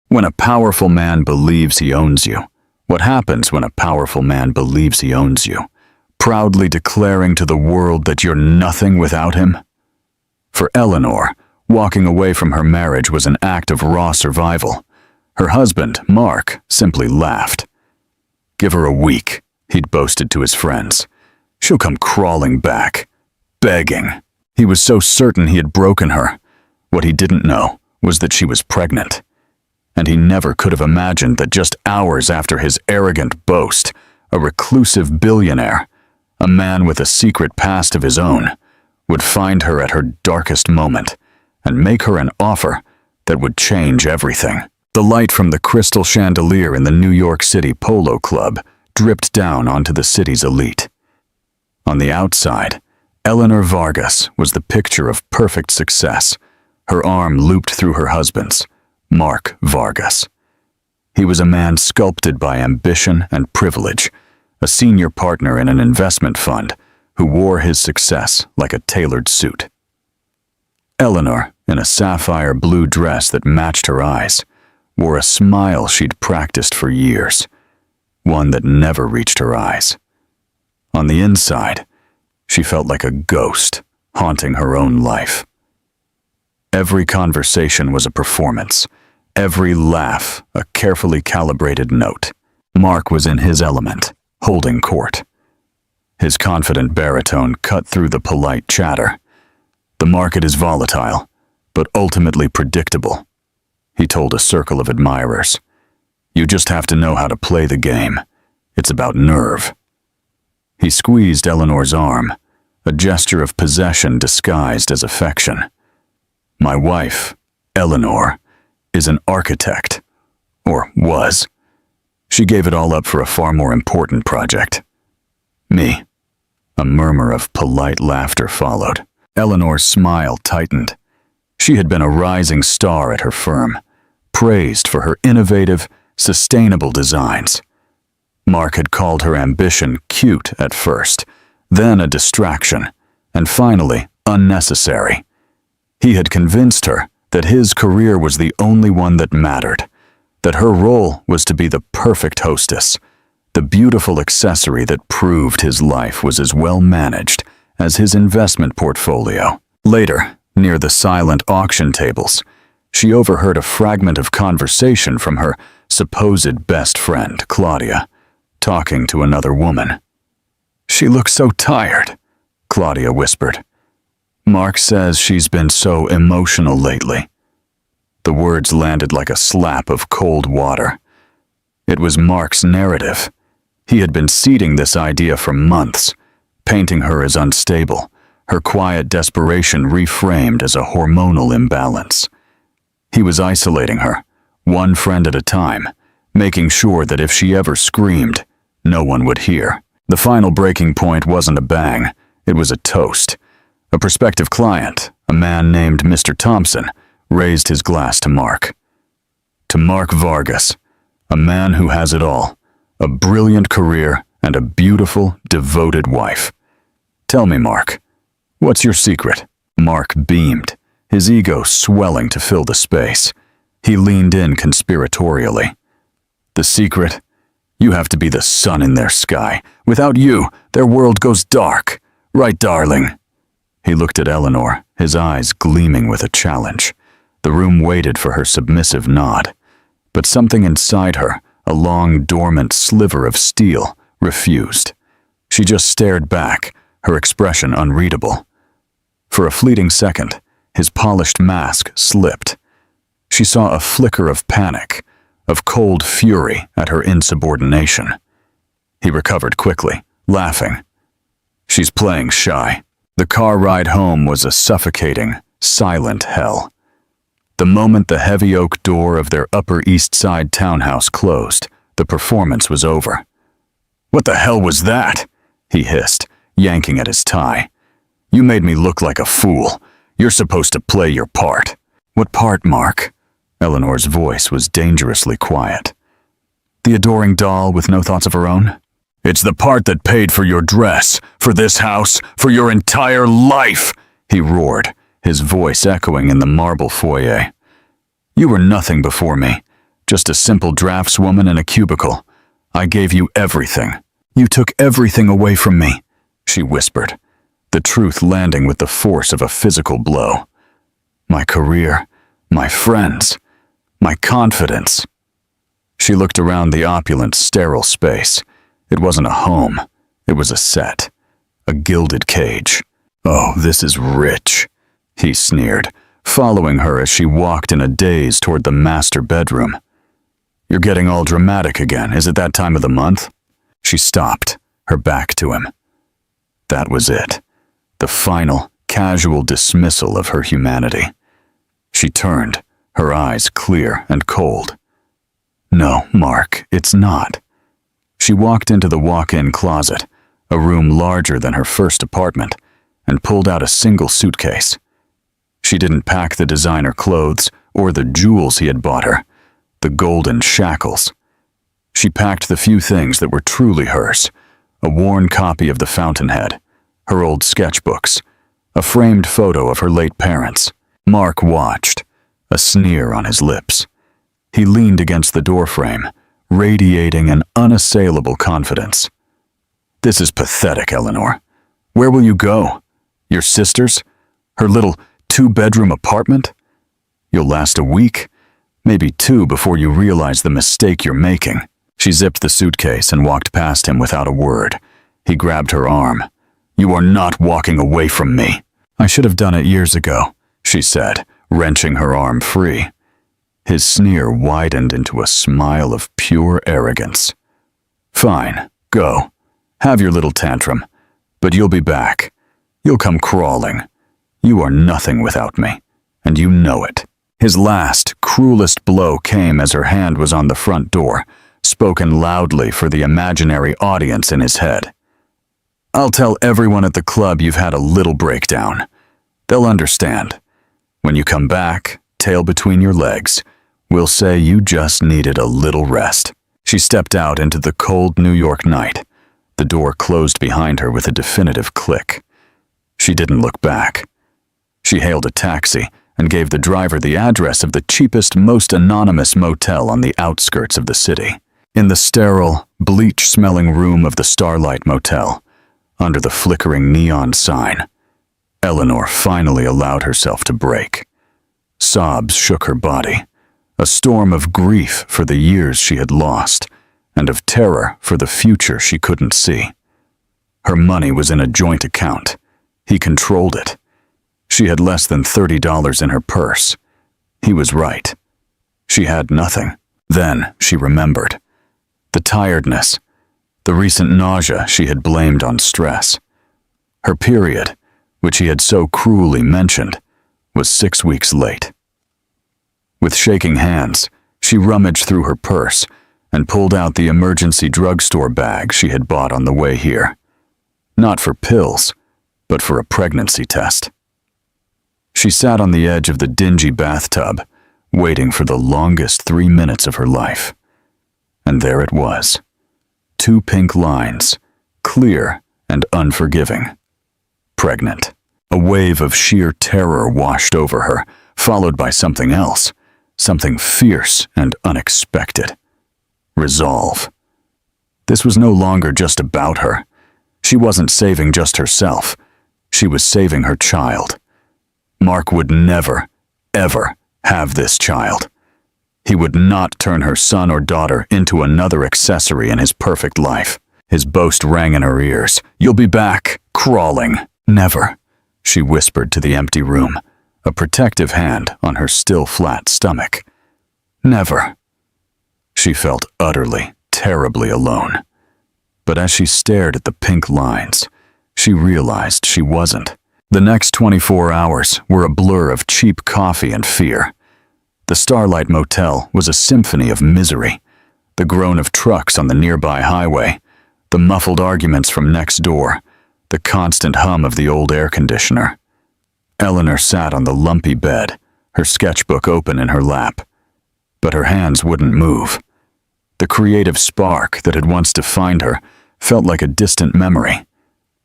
When a powerful man believes he owns you. What happens when a powerful man believes he owns you? Proudly declaring to the world that you're nothing without him? For Eleanor, walking away from her marriage was an act of raw survival. Her husband, Mark, simply laughed. "Give her a week," he'd boasted to his friends. "She'll come crawling back, begging." He was so certain he had broken her. What he didn't know was that she was pregnant. And he never could have imagined that just hours after his arrogant boast, a reclusive billionaire, a man with a secret past of his own, would find her at her darkest moment and make her an offer that would change everything. The light from the crystal chandelier in the New York City Polo Club dripped down onto the city's elite. On the outside, Eleanor Vargas was the picture of perfect success, her arm looped through her husband's, Mark Vargas. He was a man sculpted by ambition and privilege, a senior partner in an investment fund who wore his success like a tailored suit. Eleanor, in a sapphire blue dress that matched her eyes, wore a smile she'd practiced for years, one that never reached her eyes. On the inside, she felt like a ghost haunting her own life. Every conversation was a performance, every laugh a carefully calibrated note. Mark was in his element, holding court. His confident baritone cut through the polite chatter. "The market is volatile, but ultimately predictable," he told a circle of admirers. "You just have to know how to play the game. It's about nerve." He squeezed Eleanor's arm, a gesture of possession disguised as affection. "My wife, Eleanor, is an architect, or was. She gave it all up for a far more important project. Me." A murmur of polite laughter followed. Eleanor's smile tightened. She had been a rising star at her firm, praised for her innovative, sustainable designs. Mark had called her ambition cute at first, then a distraction, and finally unnecessary. He had convinced her that his career was the only one that mattered, that her role was to be the perfect hostess, the beautiful accessory that proved his life was as well managed as his investment portfolio. Later, near the silent auction tables, she overheard a fragment of conversation from her supposed best friend, Claudia, talking to another woman. "She looks so tired," Claudia whispered. "Mark says she's been so emotional lately." The words landed like a slap of cold water. It was Mark's narrative. He had been seeding this idea for months, painting her as unstable, her quiet desperation reframed as a hormonal imbalance. He was isolating her, one friend at a time, making sure that if she ever screamed, no one would hear. The final breaking point wasn't a bang, it was a toast. A prospective client, a man named Mr. Thompson, raised his glass to Mark. To Mark Vargas, a man who has it all, a brilliant career and a beautiful, devoted wife. "Tell me, Mark, what's your secret?" Mark beamed, his ego swelling to fill the space. He leaned in conspiratorially. "The secret? You have to be the sun in their sky. Without you, their world goes dark. Right, darling?" He looked at Eleanor, his eyes gleaming with a challenge. The room waited for her submissive nod. But something inside her, a long, dormant sliver of steel, refused. She just stared back, her expression unreadable. For a fleeting second, his polished mask slipped. She saw a flicker of panic, of cold fury at her insubordination. He recovered quickly, laughing. "She's playing shy." The car ride home was a suffocating, silent hell. The moment the heavy oak door of their Upper East Side townhouse closed, the performance was over. "What the hell was that?" he hissed, yanking at his tie. "You made me look like a fool. You're supposed to play your part." "What part, Mark?" Eleanor's voice was dangerously quiet. "The adoring doll with no thoughts of her own?" "It's the part that paid for your dress, for this house, for your entire life," he roared, his voice echoing in the marble foyer. "You were nothing before me, just a simple draftswoman in a cubicle. I gave you everything. You took everything away from me," she whispered, the truth landing with the force of a physical blow. "My career, my friends, my confidence." She looked around the opulent, sterile space. It wasn't a home. It was a set, a gilded cage. "Oh, this is rich," he sneered, following her as she walked in a daze toward the master bedroom. "You're getting all dramatic again. Is it that time of the month?" She stopped, her back to him. That was it. The final, casual dismissal of her humanity. She turned, her eyes clear and cold. "No, Mark, it's not." She walked into the walk-in closet, a room larger than her first apartment, and pulled out a single suitcase. She didn't pack the designer clothes or the jewels he had bought her, the golden shackles. She packed the few things that were truly hers, a worn copy of The Fountainhead, her old sketchbooks, a framed photo of her late parents. Mark watched, a sneer on his lips. He leaned against the doorframe, radiating an unassailable confidence. "This is pathetic, Eleanor. Where will you go? Your sister's? Her little two-bedroom apartment? You'll last a week, maybe 2 before you realize the mistake you're making." She zipped the suitcase and walked past him without a word. He grabbed her arm. "You are not walking away from me." "I should have done it years ago," she said, wrenching her arm free. His sneer widened into a smile of pure arrogance. "Fine, go. Have your little tantrum. But you'll be back. You'll come crawling. You are nothing without me, and you know it." His last, cruelest blow came as her hand was on the front door, spoken loudly for the imaginary audience in his head. "I'll tell everyone at the club you've had a little breakdown. They'll understand. When you come back, tail between your legs, we'll say you just needed a little rest." She stepped out into the cold New York night. The door closed behind her with a definitive click. She didn't look back. She hailed a taxi and gave the driver the address of the cheapest, most anonymous motel on the outskirts of the city. In the sterile, bleach-smelling room of the Starlight Motel, under the flickering neon sign, Eleanor finally allowed herself to break. Sobs shook her body, a storm of grief for the years she had lost, and of terror for the future she couldn't see. Her money was in a joint account. He controlled it. She had less than $30 in her purse. He was right. She had nothing. Then she remembered. The tiredness, the recent nausea she had blamed on stress. Her period, which he had so cruelly mentioned, was 6 weeks late. With shaking hands, she rummaged through her purse and pulled out the emergency drugstore bag she had bought on the way here. Not for pills, but for a pregnancy test. She sat on the edge of the dingy bathtub, waiting for the longest 3 minutes of her life. And there it was. 2 pink lines, clear and unforgiving. Pregnant. A wave of sheer terror washed over her, followed by something else, something fierce and unexpected. Resolve. This was no longer just about her. She wasn't saving just herself. She was saving her child. Mark would never, ever have this child. He would not turn her son or daughter into another accessory in his perfect life. His boast rang in her ears. "You'll be back, crawling." "Never," she whispered to the empty room, a protective hand on her still flat stomach. "Never." She felt utterly, terribly alone. But as she stared at the pink lines, she realized she wasn't. The next 24 hours were a blur of cheap coffee and fear. The Starlight Motel was a symphony of misery. The groan of trucks on the nearby highway, the muffled arguments from next door, the constant hum of the old air conditioner. Eleanor sat on the lumpy bed, her sketchbook open in her lap. But her hands wouldn't move. The creative spark that had once defined her felt like a distant memory,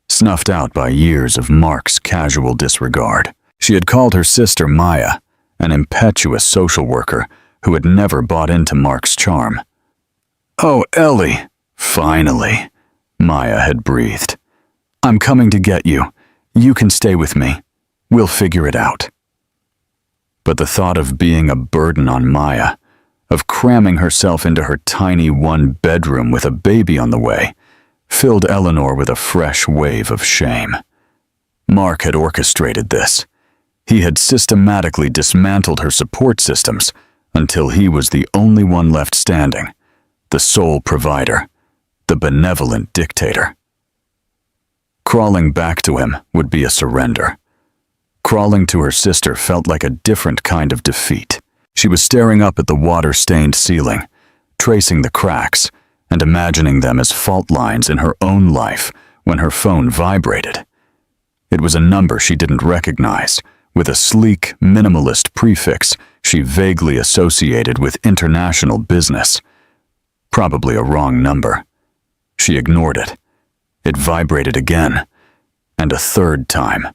snuffed out by years of Mark's casual disregard. She had called her sister Maya, an impetuous social worker who had never bought into Mark's charm. "Oh, Ellie, finally," Maya had breathed. "I'm coming to get you. You can stay with me. We'll figure it out." But the thought of being a burden on Maya, of cramming herself into her tiny one-bedroom with a baby on the way, filled Eleanor with a fresh wave of shame. Mark had orchestrated this. He had systematically dismantled her support systems until he was the only one left standing, the sole provider, the benevolent dictator. Crawling back to him would be a surrender. Crawling to her sister felt like a different kind of defeat. She was staring up at the water-stained ceiling, tracing the cracks and imagining them as fault lines in her own life when her phone vibrated. It was a number she didn't recognize, with a sleek, minimalist prefix she vaguely associated with international business. Probably a wrong number. She ignored it. It vibrated again, and a third time.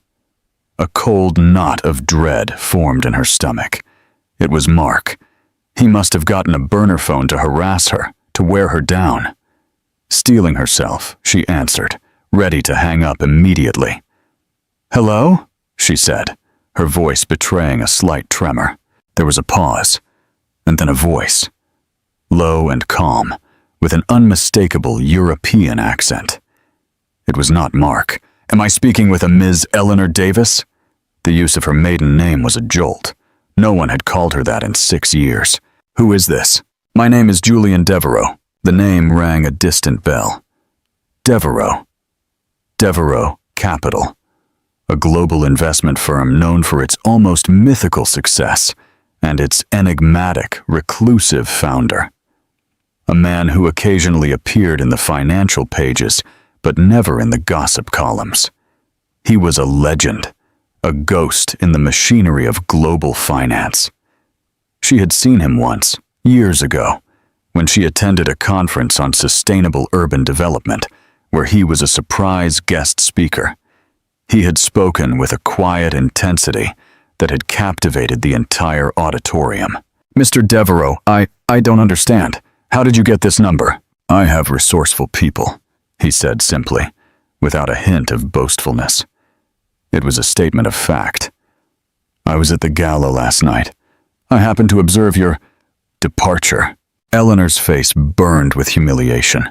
A cold knot of dread formed in her stomach. It was Mark. He must have gotten a burner phone to harass her, to wear her down. Steeling herself, she answered, ready to hang up immediately. "Hello?" she said, her voice betraying a slight tremor. There was a pause, and then a voice, low and calm, with an unmistakable European accent. It was not Mark. "Am I speaking with a Ms. Eleanor Davis?" The use of her maiden name was a jolt. No one had called her that in 6 years. "Who is this?" "My name is Julian Devereaux." The name rang a distant bell. Devereaux. Devereaux Capital. A global investment firm known for its almost mythical success and its enigmatic, reclusive founder. A man who occasionally appeared in the financial pages, but never in the gossip columns. He was a legend, a ghost in the machinery of global finance. She had seen him once, years ago, when she attended a conference on sustainable urban development, where he was a surprise guest speaker. He had spoken with a quiet intensity that had captivated the entire auditorium. "Mr. Devereaux, I don't understand. How did you get this number?" "I have resourceful people," he said simply, without a hint of boastfulness. It was a statement of fact. "I was at the gala last night. I happened to observe your departure." Eleanor's face burned with humiliation.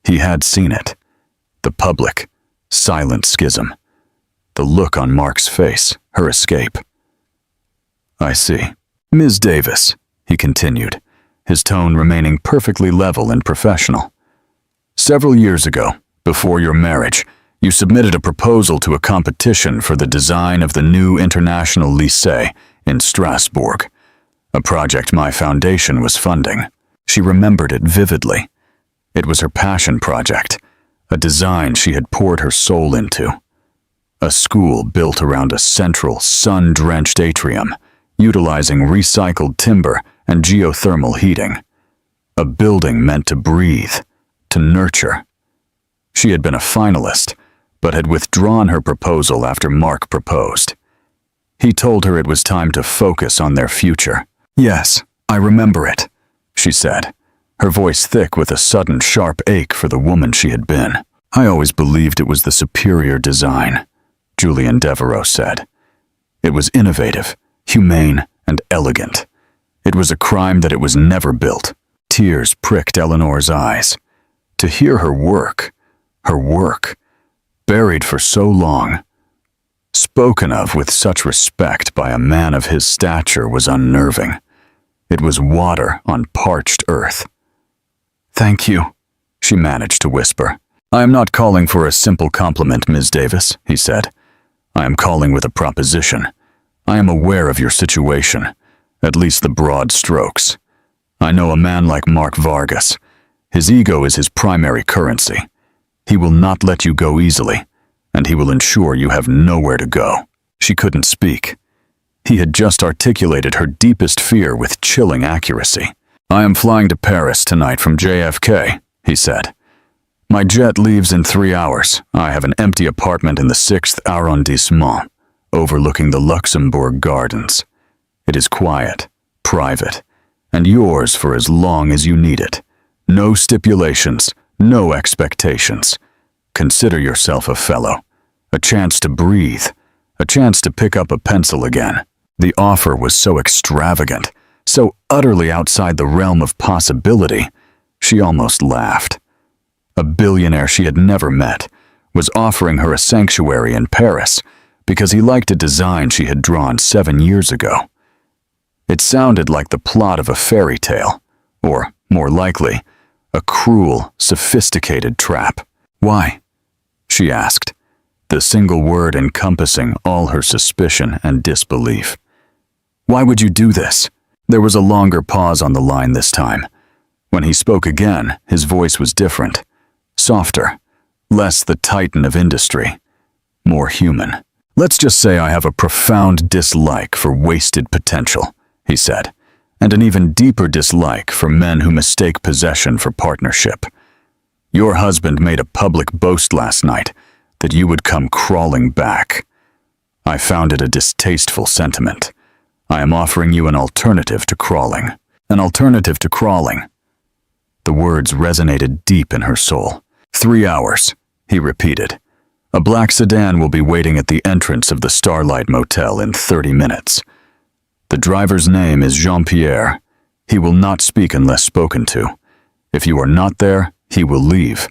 He had seen it. The public, silent schism. The look on Mark's face, her escape. "I see. Ms. Davis," he continued, his tone remaining perfectly level and professional. "Several years ago, before your marriage, you submitted a proposal to a competition for the design of the new International Lycée in Strasbourg, a project my foundation was funding." She remembered it vividly. It was her passion project, a design she had poured her soul into. A school built around a central, sun-drenched atrium, utilizing recycled timber and geothermal heating. A building meant to breathe, to nurture. She had been a finalist, but had withdrawn her proposal after Mark proposed. He told her it was time to focus on their future. "Yes, I remember it," she said, her voice thick with a sudden sharp ache for the woman she had been. "I always believed it was the superior design," Julian Devereaux said. "It was innovative, humane, and elegant. It was a crime that it was never built." Tears pricked Eleanor's eyes. To hear her work, buried for so long, spoken of with such respect by a man of his stature, was unnerving. It was water on parched earth. "Thank you," she managed to whisper. "I am not calling for a simple compliment, Ms. Davis," he said. "I am calling with a proposition. I am aware of your situation, at least the broad strokes. I know a man like Mark Vargas. His ego is his primary currency. He will not let you go easily, and he will ensure you have nowhere to go." She couldn't speak. He had just articulated her deepest fear with chilling accuracy. "I am flying to Paris tonight from JFK," he said. "My jet leaves in 3 hours. I have an empty apartment in the 6th arrondissement, overlooking the Luxembourg Gardens. It is quiet, private, and yours for as long as you need it. No stipulations, no expectations. Consider yourself a fellow, a chance to breathe, a chance to pick up a pencil again. The offer was so extravagant, so utterly outside the realm of possibility, she almost laughed. A billionaire she had never met was offering her a sanctuary in Paris because he liked a design she had drawn 7 years ago. It sounded like the plot of a fairy tale, or, more likely, a cruel, sophisticated trap. Why? She asked, the single word encompassing all her suspicion and disbelief. Why would you do this? There was a longer pause on the line this time. When he spoke again, his voice was different, softer, less the titan of industry, more human. Let's just say I have a profound dislike for wasted potential, he said, and an even deeper dislike for men who mistake possession for partnership. Your husband made a public boast last night that you would come crawling back. I found it a distasteful sentiment. I am offering you an alternative to crawling. An alternative to crawling. The words resonated deep in her soul. 3 hours, he repeated. A black sedan will be waiting at the entrance of the Starlight Motel in 30 minutes. The driver's name is Jean-Pierre. He will not speak unless spoken to. If you are not there, he will leave,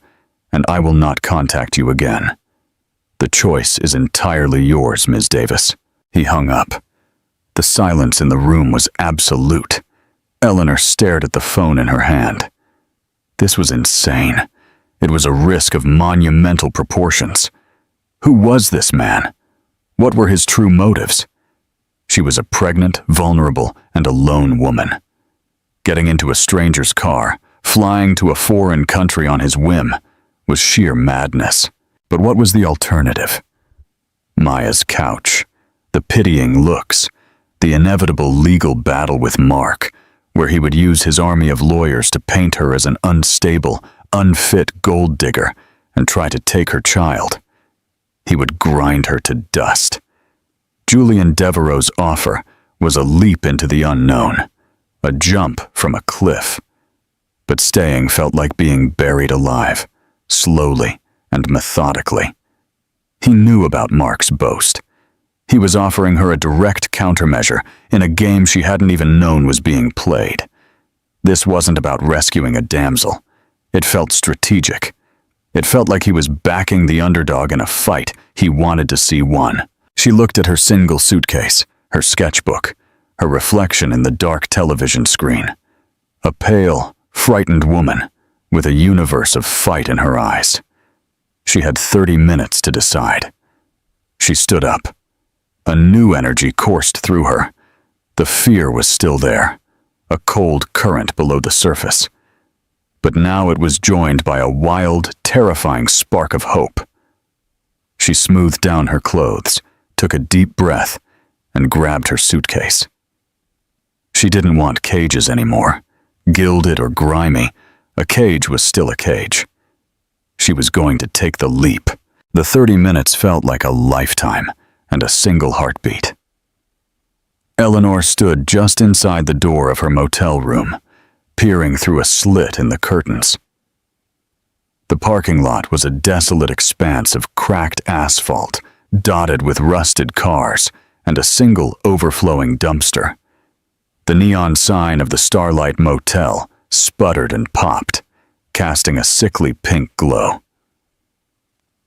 and I will not contact you again. The choice is entirely yours, Ms. Davis. He hung up. The silence in the room was absolute. Eleanor stared at the phone in her hand. This was insane. It was a risk of monumental proportions. Who was this man? What were his true motives? She was a pregnant, vulnerable, and alone woman. Getting into a stranger's car, flying to a foreign country on his whim, was sheer madness. But what was the alternative? Maya's couch, the pitying looks, the inevitable legal battle with Mark, where he would use his army of lawyers to paint her as an unstable, unfit gold digger and try to take her child. He would grind her to dust. Julian Devereaux's offer was a leap into the unknown, a jump from a cliff. But staying felt like being buried alive, slowly and methodically. He knew about Mark's boast. He was offering her a direct countermeasure in a game she hadn't even known was being played. This wasn't about rescuing a damsel. It felt strategic. It felt like he was backing the underdog in a fight he wanted to see won. She looked at her single suitcase, her sketchbook, her reflection in the dark television screen. A pale, frightened woman with a universe of fight in her eyes. She had 30 minutes to decide. She stood up. A new energy coursed through her. The fear was still there, a cold current below the surface. But now it was joined by a wild, terrifying spark of hope. She smoothed down her clothes, took a deep breath, and grabbed her suitcase. She didn't want cages anymore. Gilded or grimy, a cage was still a cage. She was going to take the leap. The 30 minutes felt like a lifetime and a single heartbeat. Eleanor stood just inside the door of her motel room, peering through a slit in the curtains. The parking lot was a desolate expanse of cracked asphalt, dotted with rusted cars and a single overflowing dumpster. The neon sign of the Starlight Motel sputtered and popped, casting a sickly pink glow.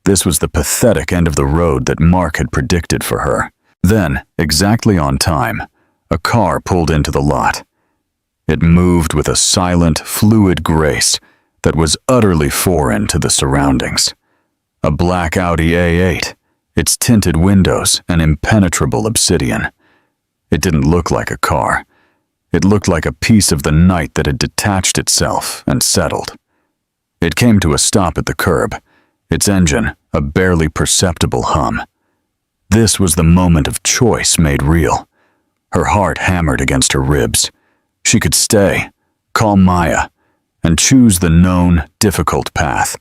This was the pathetic end of the road that Mark had predicted for her. Then, exactly on time, a car pulled into the lot. It moved with a silent, fluid grace that was utterly foreign to the surroundings. A black Audi A8, its tinted windows an impenetrable obsidian. It didn't look like a car. It looked like a piece of the night that had detached itself and settled. It came to a stop at the curb, its engine a barely perceptible hum. This was the moment of choice made real. Her heart hammered against her ribs. She could stay, call Maya, and choose the known, difficult path.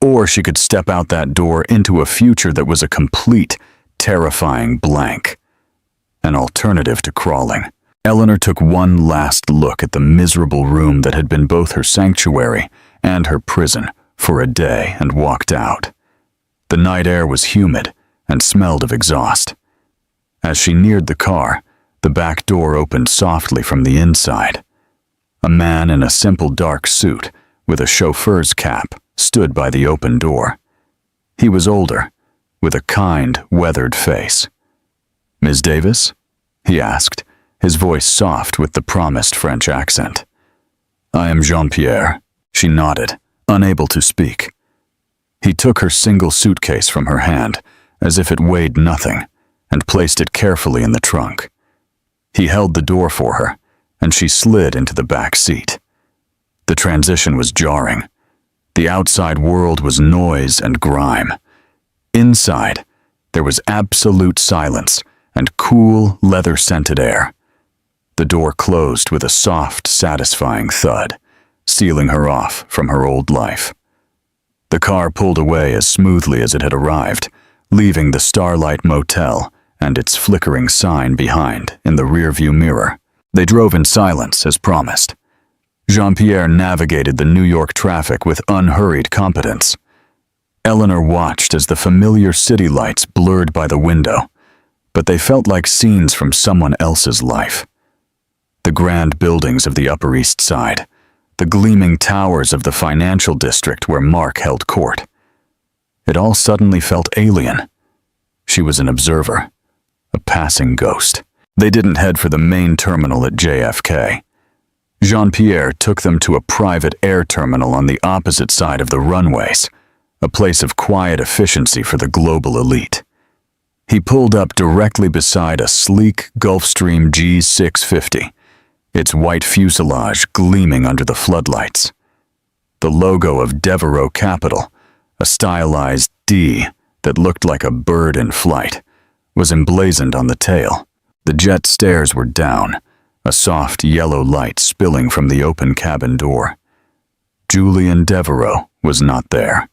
Or she could step out that door into a future that was a complete, terrifying blank. An alternative to crawling. Eleanor took one last look at the miserable room that had been both her sanctuary and her prison for a day and walked out. The night air was humid and smelled of exhaust. As she neared the car, the back door opened softly from the inside. A man in a simple dark suit with a chauffeur's cap stood by the open door. He was older, with a kind, weathered face. "Ms. Davis?" he asked, his voice soft with the promised French accent. "I am Jean-Pierre." She nodded, unable to speak. He took her single suitcase from her hand, as if it weighed nothing, and placed it carefully in the trunk. He held the door for her, and she slid into the back seat. The transition was jarring. The outside world was noise and grime. Inside, there was absolute silence and cool, leather-scented air. The door closed with a soft, satisfying thud, sealing her off from her old life. The car pulled away as smoothly as it had arrived, leaving the Starlight Motel and its flickering sign behind in the rearview mirror. They drove in silence, as promised. Jean-Pierre navigated the New York traffic with unhurried competence. Eleanor watched as the familiar city lights blurred by the window, but they felt like scenes from someone else's life. The grand buildings of the Upper East Side, the gleaming towers of the financial district where Mark held court. It all suddenly felt alien. She was an observer, a passing ghost. They didn't head for the main terminal at JFK. Jean-Pierre took them to a private air terminal on the opposite side of the runways, a place of quiet efficiency for the global elite. He pulled up directly beside a sleek Gulfstream G650, its white fuselage gleaming under the floodlights. The logo of Devereaux Capital, a stylized D that looked like a bird in flight, was emblazoned on the tail. The jet stairs were down, a soft yellow light spilling from the open cabin door. Julian Devereaux was not there.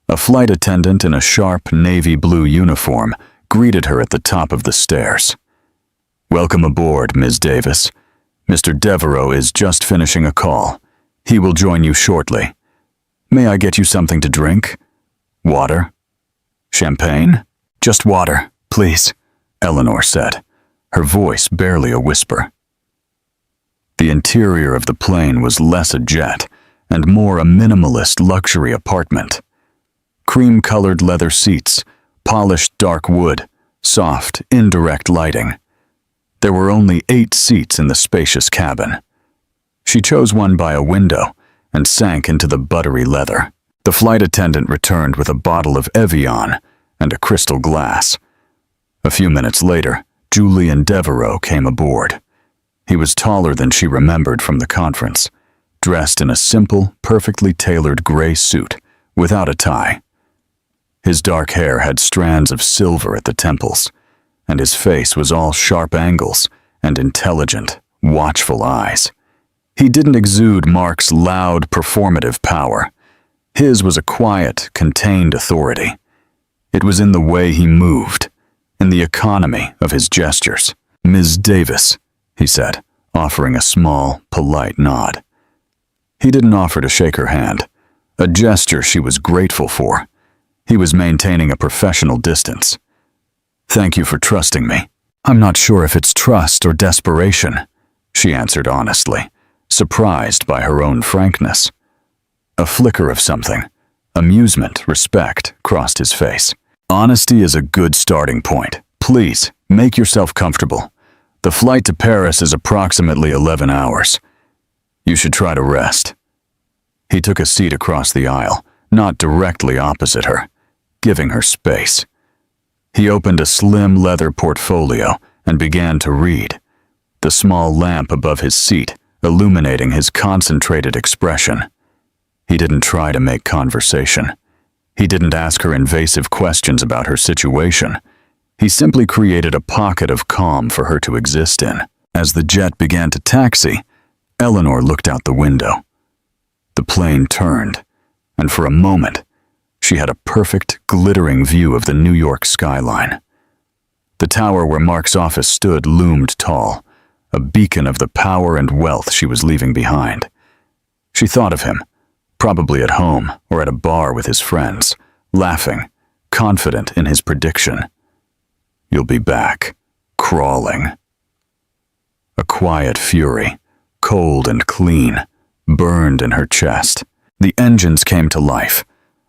A flight attendant in a sharp navy blue uniform greeted her at the top of the stairs. "Welcome aboard, Ms. Davis. Mr. Devereaux is just finishing a call. He will join you shortly. May I get you something to drink? Water? Champagne?" "Just water, please," Eleanor said, her voice barely a whisper. The interior of the plane was less a jet and more a minimalist luxury apartment. Cream-colored leather seats, polished dark wood, soft, indirect lighting. There were only 8 seats in the spacious cabin. She chose one by a window and sank into the buttery leather. The flight attendant returned with a bottle of Evian and a crystal glass. A few minutes later, Julian Devereaux came aboard. He was taller than she remembered from the conference, dressed in a simple, perfectly tailored gray suit, without a tie. His dark hair had strands of silver at the temples, and his face was all sharp angles and intelligent, watchful eyes. He didn't exude Mark's loud, performative power. His was a quiet, contained authority. It was in the way he moved, in the economy of his gestures. "Ms. Davis," he said, offering a small, polite nod. He didn't offer to shake her hand, a gesture she was grateful for. He was maintaining a professional distance. "Thank you for trusting me." "I'm not sure if it's trust or desperation," she answered honestly, surprised by her own frankness. A flicker of something, amusement, respect, crossed his face. "Honesty is a good starting point. Please, make yourself comfortable. The flight to Paris is approximately 11 hours. You should try to rest." He took a seat across the aisle, not directly opposite her, giving her space. He opened a slim leather portfolio and began to read, the small lamp above his seat illuminating his concentrated expression. He didn't try to make conversation. He didn't ask her invasive questions about her situation. He simply created a pocket of calm for her to exist in. As the jet began to taxi, Eleanor looked out the window. The plane turned, and for a moment, she had a perfect, glittering view of the New York skyline. The tower where Mark's office stood loomed tall, a beacon of the power and wealth she was leaving behind. She thought of him, probably at home or at a bar with his friends, laughing, confident in his prediction. "You'll be back, crawling." A quiet fury, cold and clean, burned in her chest. The engines came to life,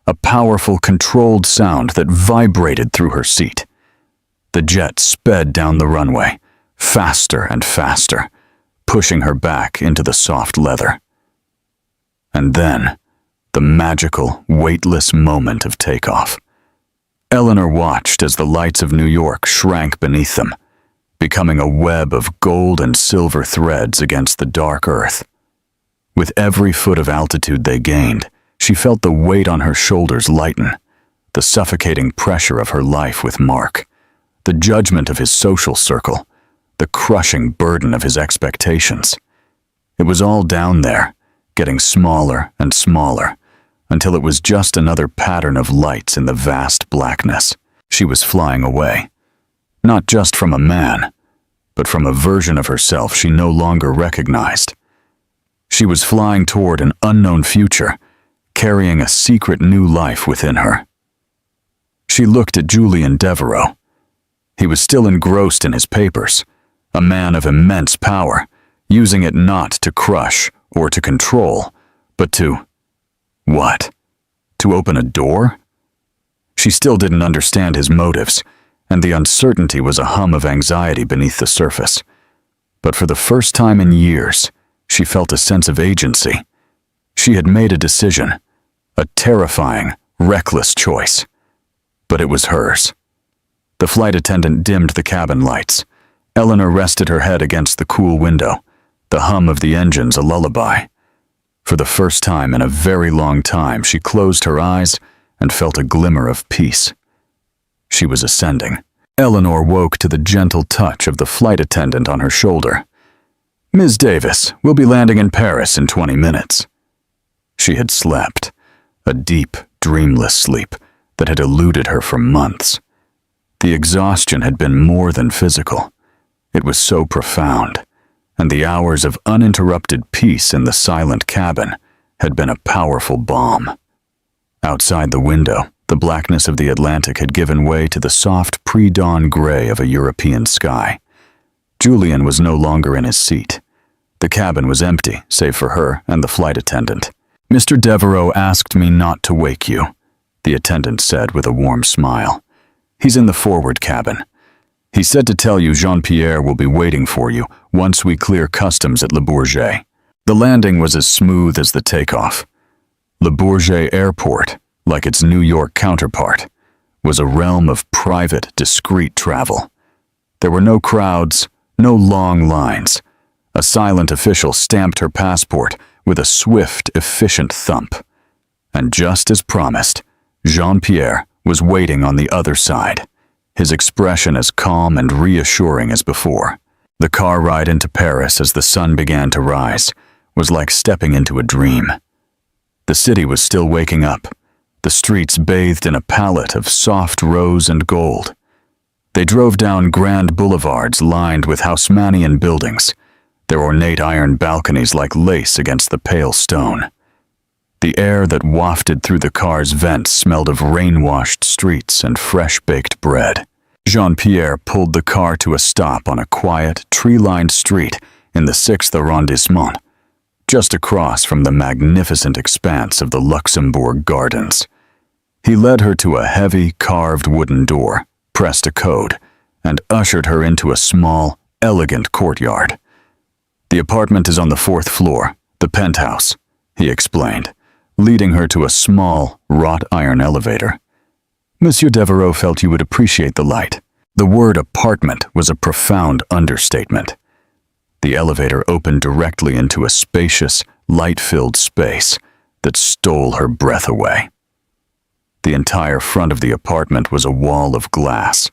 a powerful, controlled sound that vibrated through her seat. The jet sped down the runway, faster and faster, pushing her back into the soft leather. And then, the magical, weightless moment of takeoff. Eleanor watched as the lights of New York shrank beneath them, becoming a web of gold and silver threads against the dark earth. With every foot of altitude they gained, she felt the weight on her shoulders lighten, the suffocating pressure of her life with Mark, the judgment of his social circle, the crushing burden of his expectations. It was all down there, getting smaller and smaller, until it was just another pattern of lights in the vast blackness. She was flying away, not just from a man, but from a version of herself she no longer recognized. She was flying toward an unknown future, carrying a secret new life within her. She looked at Julian Devereaux. He was still engrossed in his papers, a man of immense power, using it not to crush or to control, but to... what? To open a door? She still didn't understand his motives, and the uncertainty was a hum of anxiety beneath the surface. But for the first time in years, she felt a sense of agency. She had made a decision, a terrifying, reckless choice. But it was hers. The flight attendant dimmed the cabin lights. Eleanor rested her head against the cool window, the hum of the engines a lullaby. For the first time in a very long time, she closed her eyes and felt a glimmer of peace. She was ascending. Eleanor woke to the gentle touch of the flight attendant on her shoulder. "Ms. Davis, we'll be landing in Paris in 20 minutes. She had slept, a deep, dreamless sleep that had eluded her for months. The exhaustion had been more than physical. It was so profound, and the hours of uninterrupted peace in the silent cabin had been a powerful balm. Outside the window, the blackness of the Atlantic had given way to the soft pre-dawn gray of a European sky. Julian was no longer in his seat. The cabin was empty, save for her and the flight attendant. "Mr. Devereaux asked me not to wake you," the attendant said with a warm smile. "He's in the forward cabin. He said to tell you Jean-Pierre will be waiting for you once we clear customs at Le Bourget." The landing was as smooth as the takeoff. Le Bourget Airport, like its New York counterpart, was a realm of private, discreet travel. There were no crowds, no long lines. A silent official stamped her passport with a swift, efficient thump. And just as promised, Jean-Pierre was waiting on the other side, his expression as calm and reassuring as before. The car ride into Paris as the sun began to rise was like stepping into a dream. The city was still waking up, the streets bathed in a palette of soft rose and gold. They drove down grand boulevards lined with Haussmannian buildings, their ornate iron balconies like lace against the pale stone. The air that wafted through the car's vents smelled of rain-washed streets and fresh-baked bread. Jean-Pierre pulled the car to a stop on a quiet, tree-lined street in the 6th arrondissement, just across from the magnificent expanse of the Luxembourg Gardens. He led her to a heavy, carved wooden door, pressed a code, and ushered her into a small, elegant courtyard. "The apartment is on the 4th floor, the penthouse," he explained, leading her to a small, wrought-iron elevator. "Monsieur Devereaux felt you would appreciate the light." The word apartment was a profound understatement. The elevator opened directly into a spacious, light-filled space that stole her breath away. The entire front of the apartment was a wall of glass,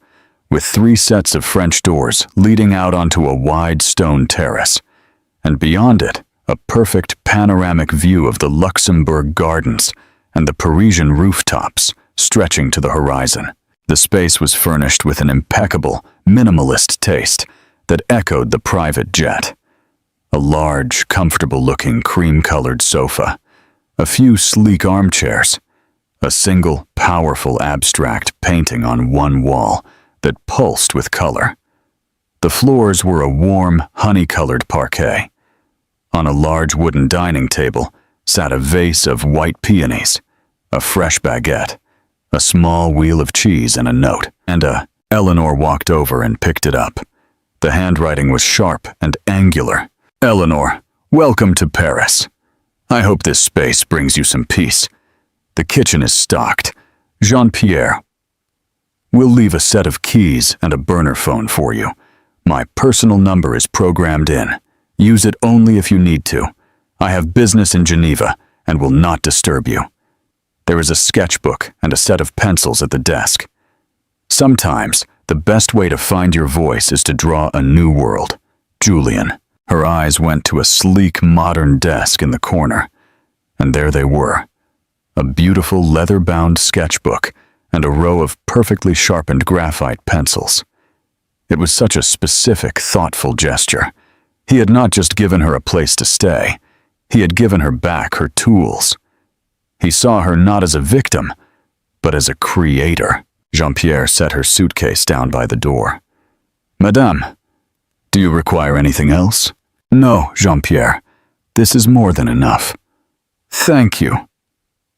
with 3 sets of French doors leading out onto a wide stone terrace, and beyond it, a perfect panoramic view of the Luxembourg Gardens and the Parisian rooftops stretching to the horizon. The space was furnished with an impeccable, minimalist taste that echoed the private jet. A large, comfortable-looking cream-colored sofa, a few sleek armchairs, a single, powerful abstract painting on one wall that pulsed with color. The floors were a warm, honey-colored parquet. On a large wooden dining table sat a vase of white peonies, a fresh baguette, a small wheel of cheese and a note, Eleanor walked over and picked it up. The handwriting was sharp and angular. "Eleanor, welcome to Paris. I hope this space brings you some peace. The kitchen is stocked. Jean-Pierre will leave a set of keys and a burner phone for you. My personal number is programmed in. Use it only if you need to. I have business in Geneva and will not disturb you. There is a sketchbook and a set of pencils at the desk. Sometimes, the best way to find your voice is to draw a new world. Julian." Her eyes went to a sleek, modern desk in the corner, and there they were, a beautiful leather-bound sketchbook and a row of perfectly sharpened graphite pencils. It was such a specific, thoughtful gesture. He had not just given her a place to stay, he had given her back her tools. He saw her not as a victim, but as a creator. Jean-Pierre set her suitcase down by the door. "Madame, do you require anything else?" "No, Jean-Pierre. This is more than enough." "Thank you,"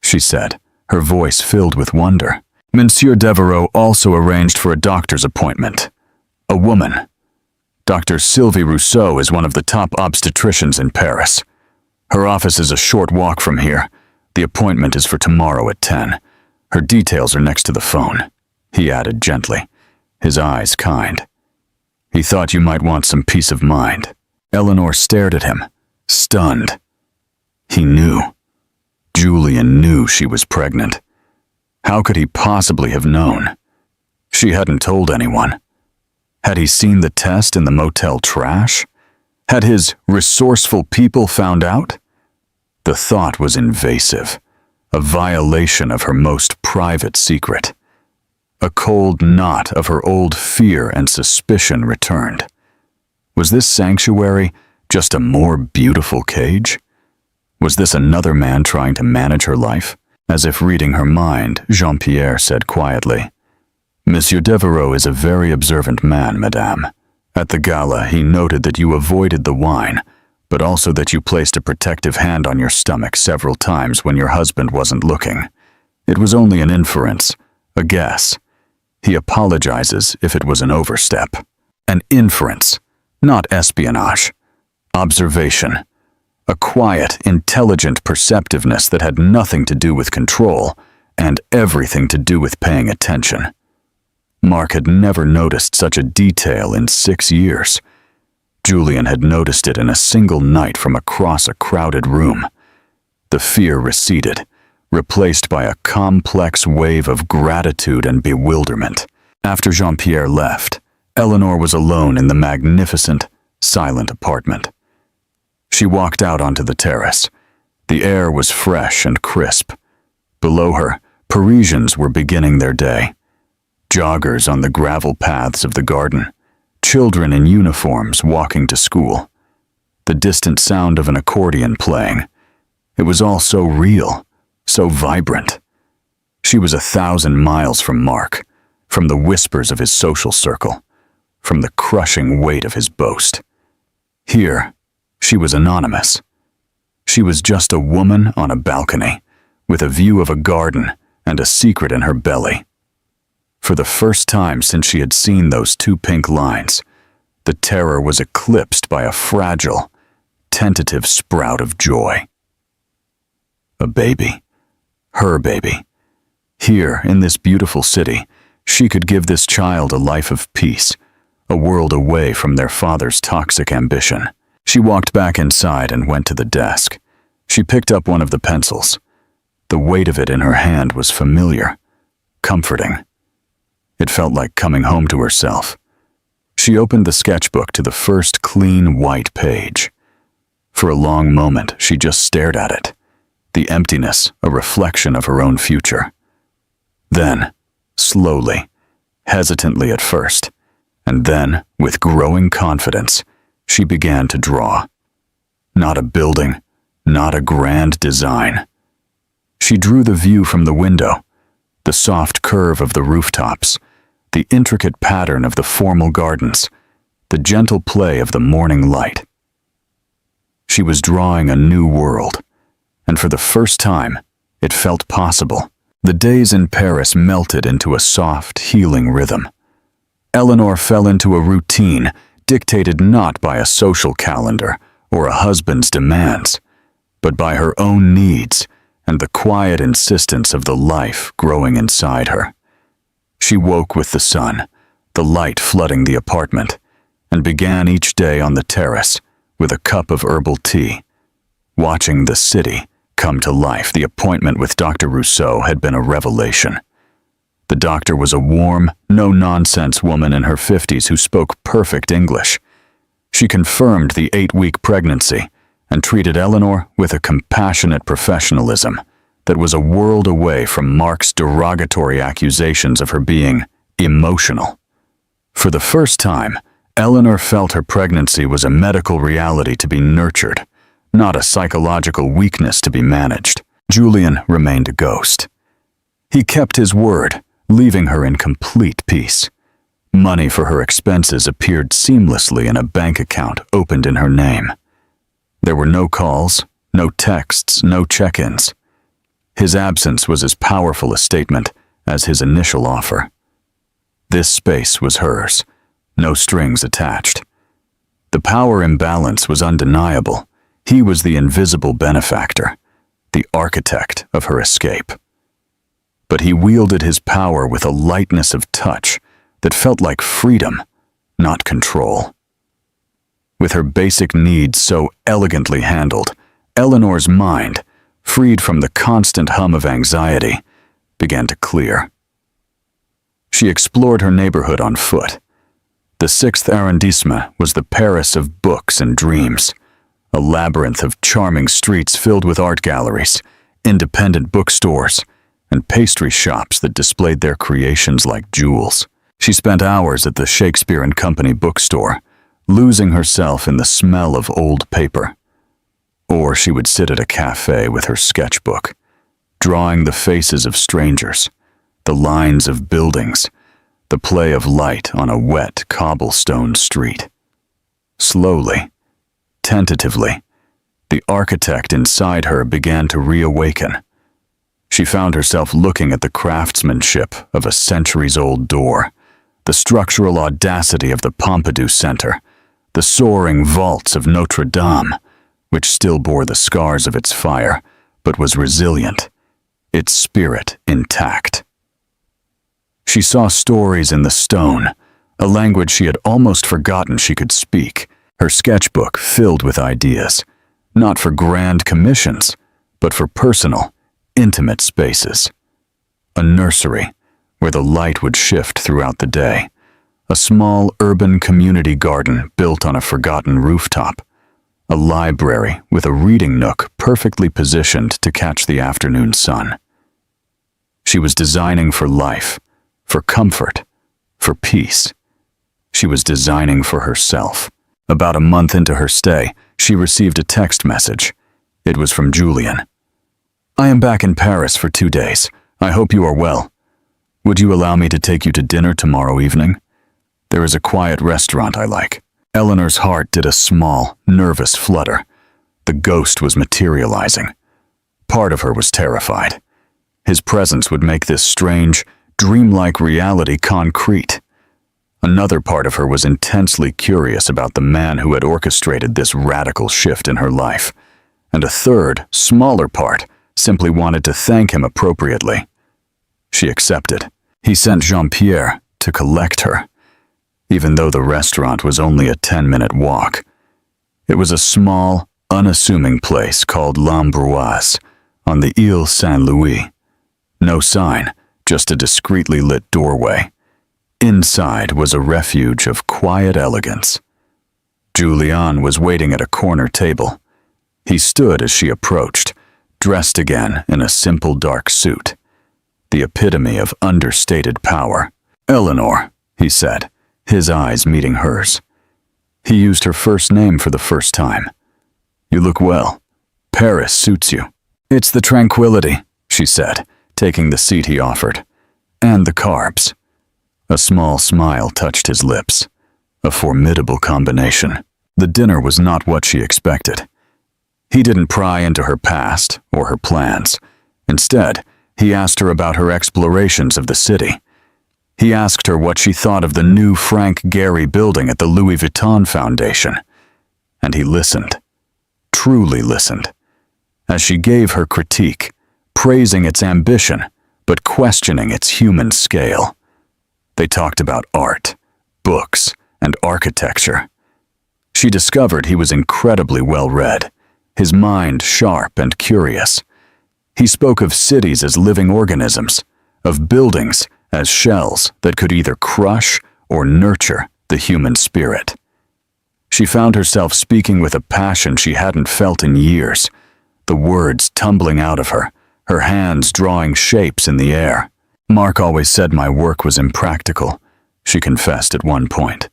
she said, her voice filled with wonder. Monsieur Devereaux also arranged for a doctor's appointment. A woman. Dr. Sylvie Rousseau is one of the top obstetricians in Paris. Her office is a short walk from here. The appointment is for tomorrow at 10. Her details are next to the phone," he added gently, his eyes kind. "He thought you might want some peace of mind." Eleanor stared at him, stunned. He knew. Julian knew she was pregnant. How could he possibly have known? She hadn't told anyone. Had he seen the test in the motel trash? Had his resourceful people found out? The thought was invasive, a violation of her most private secret. A cold knot of her old fear and suspicion returned. Was this sanctuary just a more beautiful cage? Was this another man trying to manage her life? As if reading her mind, Jean-Pierre said quietly, "Monsieur Devereaux is a very observant man, madame. At the gala, he noted that you avoided the wine, but also that you placed a protective hand on your stomach several times when your husband wasn't looking. It was only an inference, a guess. He apologizes if it was an overstep. An inference, not espionage. Observation. A quiet, intelligent perceptiveness that had nothing to do with control and everything to do with paying attention. Mark had never noticed such a detail in 6 years. Julian had noticed it in a single night from across a crowded room. The fear receded, replaced by a complex wave of gratitude and bewilderment. After Jean-Pierre left, Eleanor was alone in the magnificent, silent apartment. She walked out onto the terrace. The air was fresh and crisp. Below her, Parisians were beginning their day. Joggers on the gravel paths of the garden, children in uniforms walking to school. The distant sound of an accordion playing. It was all so real, so vibrant. She was 1,000 miles from Mark, from the whispers of his social circle, from the crushing weight of his boast. Here, she was anonymous. She was just a woman on a balcony, with a view of a garden and a secret in her belly. For the first time since she had seen those 2 pink lines, the terror was eclipsed by a fragile, tentative sprout of joy. A baby. Her baby. Here, in this beautiful city, she could give this child a life of peace, a world away from their father's toxic ambition. She walked back inside and went to the desk. She picked up one of the pencils. The weight of it in her hand was familiar, comforting. It felt like coming home to herself. She opened the sketchbook to the first clean white page. For a long moment, she just stared at it, the emptiness a reflection of her own future. Then, slowly, hesitantly at first, And then, with growing confidence, she began to draw. Not a building, not a grand design. She drew the view from the window, the soft curve of the rooftops, the intricate pattern of the formal gardens, the gentle play of the morning light. She was drawing a new world, and for the first time, it felt possible. The days in Paris melted into a soft, healing rhythm. Eleanor fell into a routine dictated not by a social calendar or a husband's demands, but by her own needs and the quiet insistence of the life growing inside her. She woke with the sun, the light flooding the apartment, and began each day on the terrace with a cup of herbal tea, watching the city come to life. The appointment with Dr. Rousseau had been a revelation. The doctor was a warm, no-nonsense woman in her 50s who spoke perfect English. She confirmed the 8-week pregnancy and treated Eleanor with a compassionate professionalism that was a world away from Mark's derogatory accusations of her being emotional. For the first time, Eleanor felt her pregnancy was a medical reality to be nurtured, not a psychological weakness to be managed. Julian remained a ghost. He kept his word, leaving her in complete peace. Money for her expenses appeared seamlessly in a bank account opened in her name. There were no calls, no texts, no check-ins. His absence was as powerful a statement as his initial offer. This space was hers, no strings attached. The power imbalance was undeniable. He was the invisible benefactor, the architect of her escape. But he wielded his power with a lightness of touch that felt like freedom, not control. With her basic needs so elegantly handled, Eleanor's mind, freed from the constant hum of anxiety, began to clear. She explored her neighborhood on foot. The 6th arrondissement was the Paris of books and dreams, a labyrinth of charming streets filled with art galleries, independent bookstores, and pastry shops that displayed their creations like jewels. She spent hours at the Shakespeare and Company bookstore, losing herself in the smell of old paper. Or she would sit at a cafe with her sketchbook, drawing the faces of strangers, the lines of buildings, the play of light on a wet cobblestone street. Slowly, tentatively, the architect inside her began to reawaken. She found herself looking at the craftsmanship of a centuries-old door, the structural audacity of the Pompidou Center, the soaring vaults of Notre Dame, which still bore the scars of its fire, but was resilient, its spirit intact. She saw stories in the stone, a language she had almost forgotten she could speak, her sketchbook filled with ideas, not for grand commissions, but for personal, intimate spaces. A nursery, where the light would shift throughout the day, a small urban community garden built on a forgotten rooftop, a library with a reading nook perfectly positioned to catch the afternoon sun. She was designing for life, for comfort, for peace. She was designing for herself. About a month into her stay, she received a text message. It was from Julian. "I am back in Paris for 2 days. I hope you are well. Would you allow me to take you to dinner tomorrow evening? There is a quiet restaurant I like." Eleanor's heart did a small, nervous flutter. The ghost was materializing. Part of her was terrified. His presence would make this strange, dreamlike reality concrete. Another part of her was intensely curious about the man who had orchestrated this radical shift in her life. And a third, smaller part simply wanted to thank him appropriately. She accepted. He sent Jean-Pierre to collect her, even though the restaurant was only a 10-minute walk. It was a small, unassuming place called L'Ambroise on the Ile Saint-Louis. No sign, just a discreetly lit doorway. Inside was a refuge of quiet elegance. Julian was waiting at a corner table. He stood as she approached, dressed again in a simple dark suit, the epitome of understated power. "Eleanor," he said, his eyes meeting hers. He used her first name for the first time. "You look well. Paris suits you." "It's the tranquility," she said, taking the seat he offered. "And the carbs." A small smile touched his lips. A formidable combination. The dinner was not what she expected. He didn't pry into her past or her plans. Instead, he asked her about her explorations of the city. He asked her what she thought of the new Frank Gehry building at the Louis Vuitton Foundation. And he listened. Truly listened. As she gave her critique, praising its ambition, but questioning its human scale. They talked about art, books, and architecture. She discovered he was incredibly well-read, his mind sharp and curious. He spoke of cities as living organisms, of buildings as shells that could either crush or nurture the human spirit. She found herself speaking with a passion she hadn't felt in years, the words tumbling out of her, her hands drawing shapes in the air. "Mark always said my work was impractical," she confessed at one point,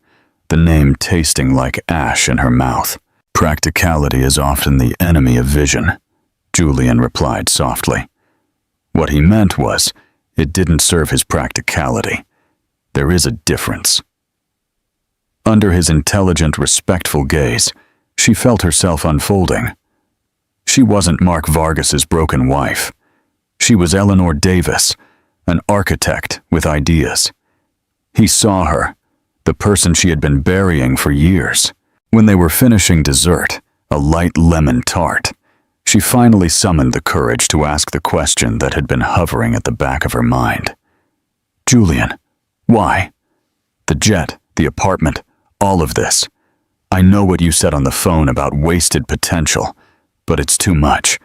the name tasting like ash in her mouth. "Practicality is often the enemy of vision," Julian replied softly. What he meant was, it didn't serve his practicality. There is a difference. Under his intelligent, respectful gaze, she felt herself unfolding. She wasn't Mark Vargas's broken wife. She was Eleanor Davis, an architect with ideas. He saw her, the person she had been burying for years. When they were finishing dessert, a light lemon tart, she finally summoned the courage to ask the question that had been hovering at the back of her mind. "Julian, why? The jet, the apartment, all of this. I know what you said on the phone about wasted potential, but it's too much.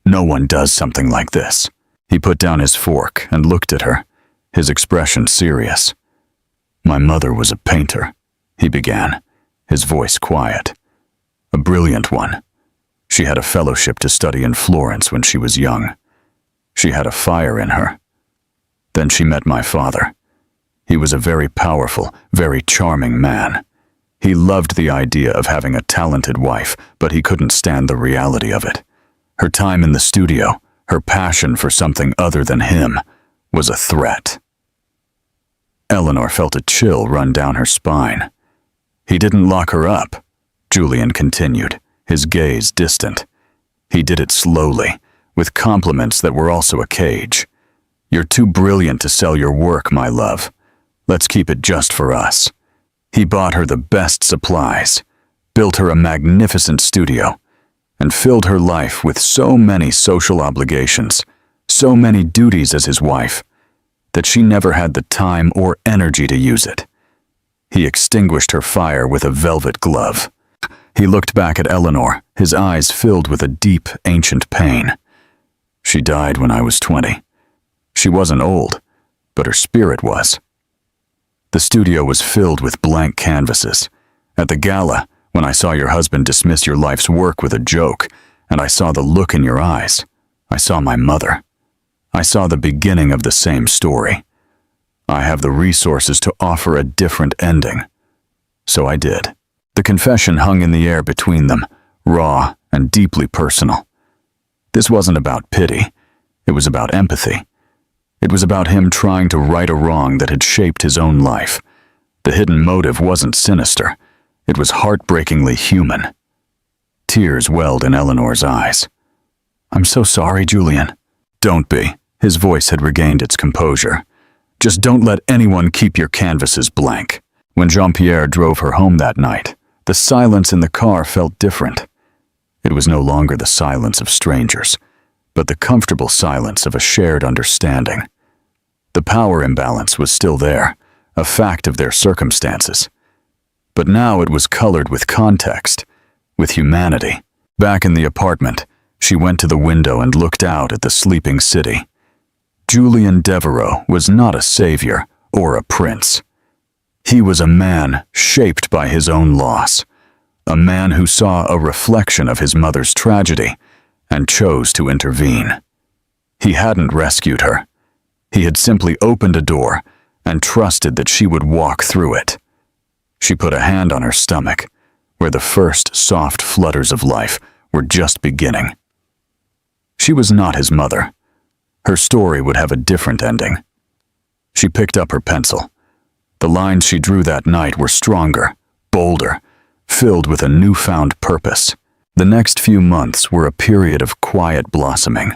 No one does something like this." He put down his fork and looked at her, his expression serious. "My mother was a painter," he began, his voice quiet. "A brilliant one. She had a fellowship to study in Florence when she was young. She had a fire in her. Then she met my father. He was a very powerful, very charming man. He loved the idea of having a talented wife, but he couldn't stand the reality of it. Her time in the studio, her passion for something other than him, was a threat." Eleanor felt a chill run down her spine. "He didn't lock her up," Julian continued, his gaze distant. "He did it slowly, with compliments that were also a cage. You're too brilliant to sell your work, my love. Let's keep it just for us." He bought her the best supplies, built her a magnificent studio, and filled her life with so many social obligations, so many duties as his wife, that she never had the time or energy to use it. He extinguished her fire with a velvet glove. He looked back at Eleanor, his eyes filled with a deep, ancient pain. "She died when I was 20. She wasn't old, but her spirit was." The studio was filled with blank canvases. At the gala, when I saw your husband dismiss your life's work with a joke, and I saw the look in your eyes, I saw my mother. I saw the beginning of the same story. I have the resources to offer a different ending. So I did. The confession hung in the air between them, raw and deeply personal. This wasn't about pity. It was about empathy. It was about him trying to right a wrong that had shaped his own life. The hidden motive wasn't sinister. It was heartbreakingly human. Tears welled in Eleanor's eyes. "I'm so sorry, Julian." "Don't be." His voice had regained its composure. "Just don't let anyone keep your canvases blank." When Jean-Pierre drove her home that night, the silence in the car felt different. It was no longer the silence of strangers, but the comfortable silence of a shared understanding. The power imbalance was still there, a fact of their circumstances. But now it was colored with context, with humanity. Back in the apartment, she went to the window and looked out at the sleeping city. Julian Devereaux was not a savior or a prince. He was a man shaped by his own loss, a man who saw a reflection of his mother's tragedy and chose to intervene. He hadn't rescued her. He had simply opened a door and trusted that she would walk through it. She put a hand on her stomach, where the first soft flutters of life were just beginning. She was not his mother. Her story would have a different ending. She picked up her pencil. The lines she drew that night were stronger, bolder, filled with a newfound purpose. The next few months were a period of quiet blossoming.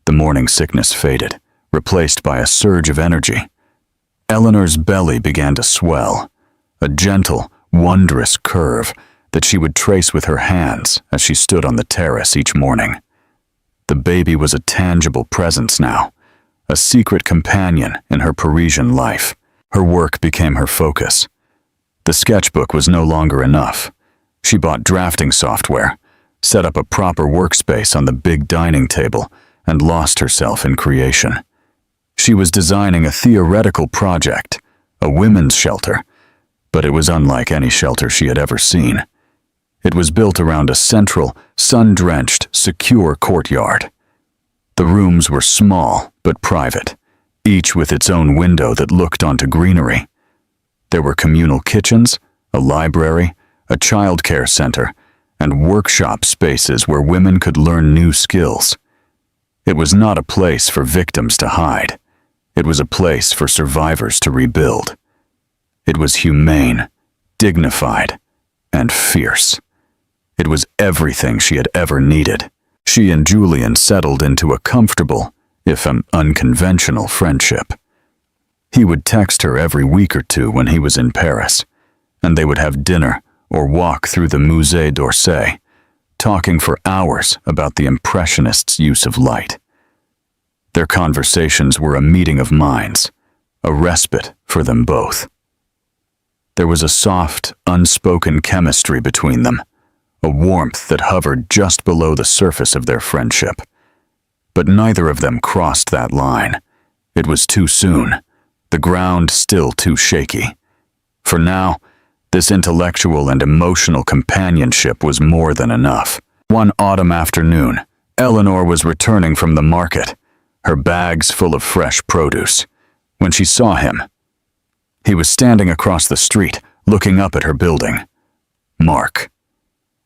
The morning sickness faded, replaced by a surge of energy. Eleanor's belly began to swell, a gentle, wondrous curve that she would trace with her hands as she stood on the terrace each morning. The baby was a tangible presence now, a secret companion in her Parisian life. Her work became her focus. The sketchbook was no longer enough. She bought drafting software, set up a proper workspace on the big dining table, and lost herself in creation. She was designing a theoretical project, a women's shelter, but it was unlike any shelter she had ever seen. It was built around a central, sun-drenched, secure courtyard. The rooms were small but private, each with its own window that looked onto greenery. There were communal kitchens, a library, a childcare center, and workshop spaces where women could learn new skills. It was not a place for victims to hide. It was a place for survivors to rebuild. It was humane, dignified, and fierce. It was everything she had ever needed. She and Julian settled into a comfortable, if unconventional, friendship. He would text her every week or two when he was in Paris, and they would have dinner or walk through the Musée d'Orsay, talking for hours about the Impressionists' use of light. Their conversations were a meeting of minds, a respite for them both. There was a soft, unspoken chemistry between them, a warmth that hovered just below the surface of their friendship. But neither of them crossed that line. It was too soon, the ground still too shaky. For now, this intellectual and emotional companionship was more than enough. One autumn afternoon, Eleanor was returning from the market, her bags full of fresh produce, when she saw him. He was standing across the street, looking up at her building. Mark.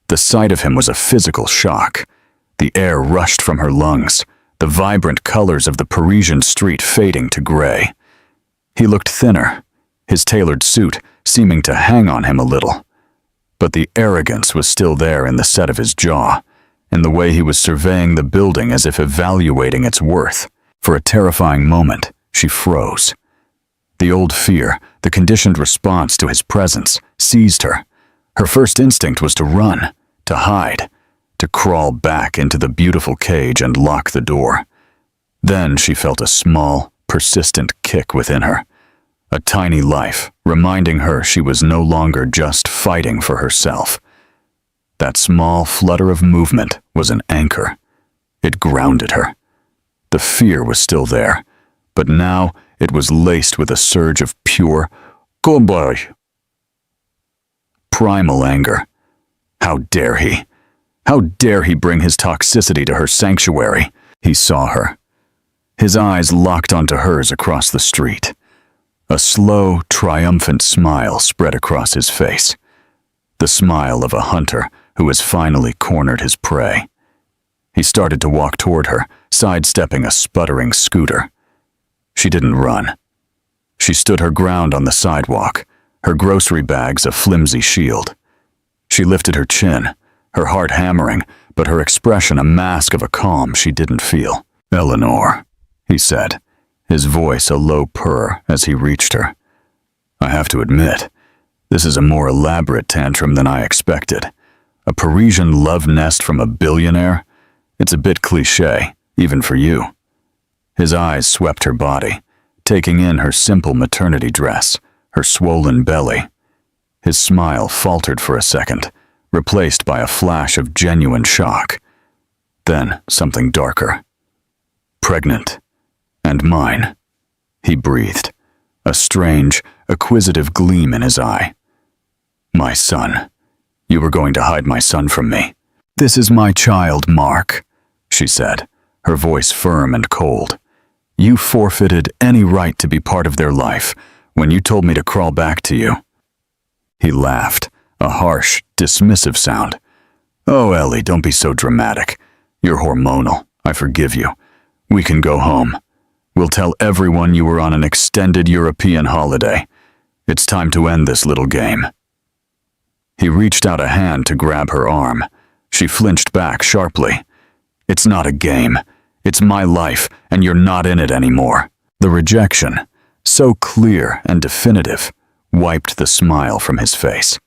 The sight of him was a physical shock. The air rushed from her lungs, the vibrant colors of the Parisian street fading to gray. He looked thinner, his tailored suit seeming to hang on him a little. But the arrogance was still there in the set of his jaw, in the way he was surveying the building as if evaluating its worth. For a terrifying moment, she froze. The old fear, the conditioned response to his presence, seized her. Her first instinct was to run, to hide, to crawl back into the beautiful cage and lock the door. Then she felt a small, persistent kick within her, a tiny life reminding her she was no longer just fighting for herself. That small flutter of movement was an anchor. It grounded her. The fear was still there, but now it was laced with a surge of pure, goodbye, primal anger. How dare he? How dare he bring his toxicity to her sanctuary? He saw her. His eyes locked onto hers across the street. A slow, triumphant smile spread across his face. The smile of a hunter who has finally cornered his prey. He started to walk toward her, sidestepping a sputtering scooter. She didn't run. She stood her ground on the sidewalk, her grocery bags a flimsy shield. She lifted her chin, her heart hammering, but her expression a mask of a calm she didn't feel. "Eleanor," he said, his voice a low purr as he reached her. "I have to admit, this is a more elaborate tantrum than I expected. A Parisian love nest from a billionaire? It's a bit cliché, even for you." His eyes swept her body, taking in her simple maternity dress, her swollen belly. His smile faltered for a second, replaced by a flash of genuine shock. Then something darker. "Pregnant. And mine," he breathed, a strange, acquisitive gleam in his eye. "My son. You were going to hide my son from me." "This is my child, Mark," she said, her voice firm and cold. "You forfeited any right to be part of their life when you told me to crawl back to you." He laughed, a harsh, dismissive sound. "Oh, Ellie, don't be so dramatic. You're hormonal. I forgive you. We can go home. We'll tell everyone you were on an extended European holiday. It's time to end this little game." He reached out a hand to grab her arm. She flinched back sharply. "It's not a game. It's my life, and you're not in it anymore." The rejection, so clear and definitive, wiped the smile from his face.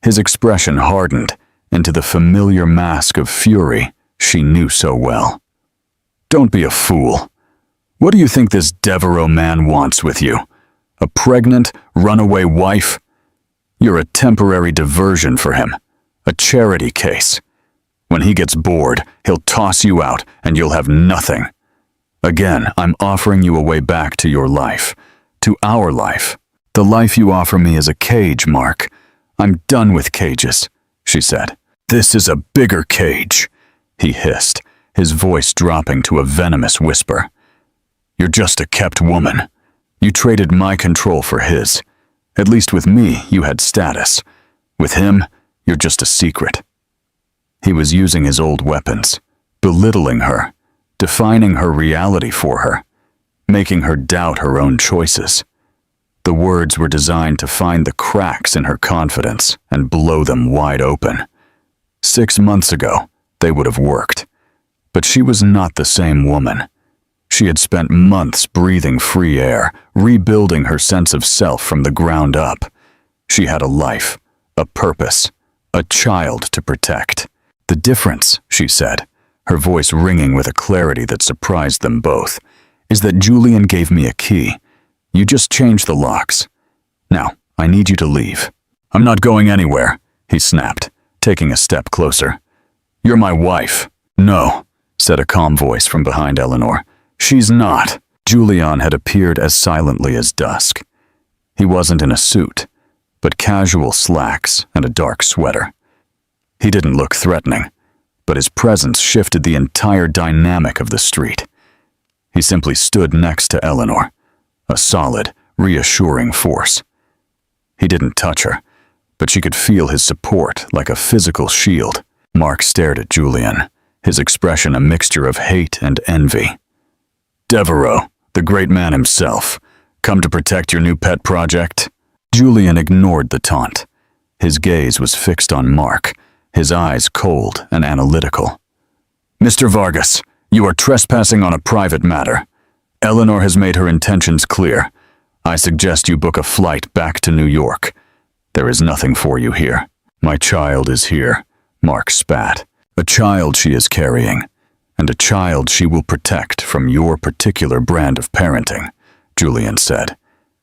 His expression hardened into the familiar mask of fury she knew so well. "Don't be a fool. What do you think this Devereaux man wants with you? A pregnant, runaway wife? You're a temporary diversion for him, a charity case. When he gets bored, he'll toss you out and you'll have nothing. Again, I'm offering you a way back to your life, to our life. The life you offer me is a cage, Mark. I'm done with cages," she said. "This is a bigger cage," he hissed, his voice dropping to a venomous whisper. "You're just a kept woman. You traded my control for his. At least with me, you had status. With him, you're just a secret." He was using his old weapons, belittling her, defining her reality for her, making her doubt her own choices. The words were designed to find the cracks in her confidence and blow them wide open. 6 months ago, they would have worked. But she was not the same woman. She had spent months breathing free air, rebuilding her sense of self from the ground up. She had a life, a purpose, a child to protect. "The difference," she said, her voice ringing with a clarity that surprised them both, "is that Julian gave me a key. You just changed the locks. Now, I need you to leave." "I'm not going anywhere," he snapped, taking a step closer. "You're my wife." "No," said a calm voice from behind Eleanor. "She's not." Julian had appeared as silently as dusk. He wasn't in a suit, but casual slacks and a dark sweater. He didn't look threatening, but his presence shifted the entire dynamic of the street. He simply stood next to Eleanor, a solid, reassuring force. He didn't touch her, but she could feel his support like a physical shield. Mark stared at Julian, his expression a mixture of hate and envy. "Devereaux, the great man himself, come to protect your new pet project?" Julian ignored the taunt. His gaze was fixed on Mark, his eyes cold and analytical. "Mr. Vargas, you are trespassing on a private matter. Eleanor has made her intentions clear. I suggest you book a flight back to New York. There is nothing for you here." "My child is here," Mark spat. "A child she is carrying, and a child she will protect from your particular brand of parenting," Julian said,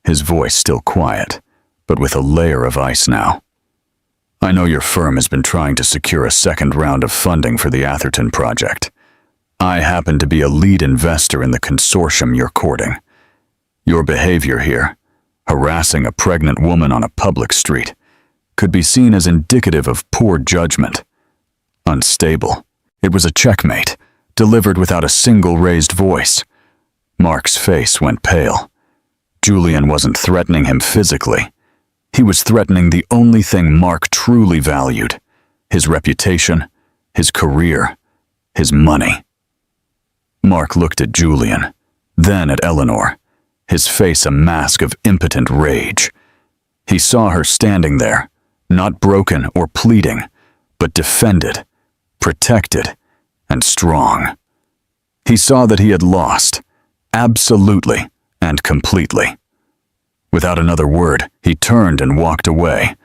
his voice still quiet, but with a layer of ice now. "I know your firm has been trying to secure a second round of funding for the Atherton project. I happen to be a lead investor in the consortium you're courting. Your behavior here, harassing a pregnant woman on a public street, could be seen as indicative of poor judgment. Unstable. It was a checkmate, delivered without a single raised voice." Mark's face went pale. Julian wasn't threatening him physically. He was threatening the only thing Mark truly valued: his reputation, his career, his money. Mark looked at Julian, then at Eleanor, his face a mask of impotent rage. He saw her standing there, not broken or pleading, but defended, protected, and strong. He saw that he had lost, absolutely and completely. Without another word, he turned and walked away,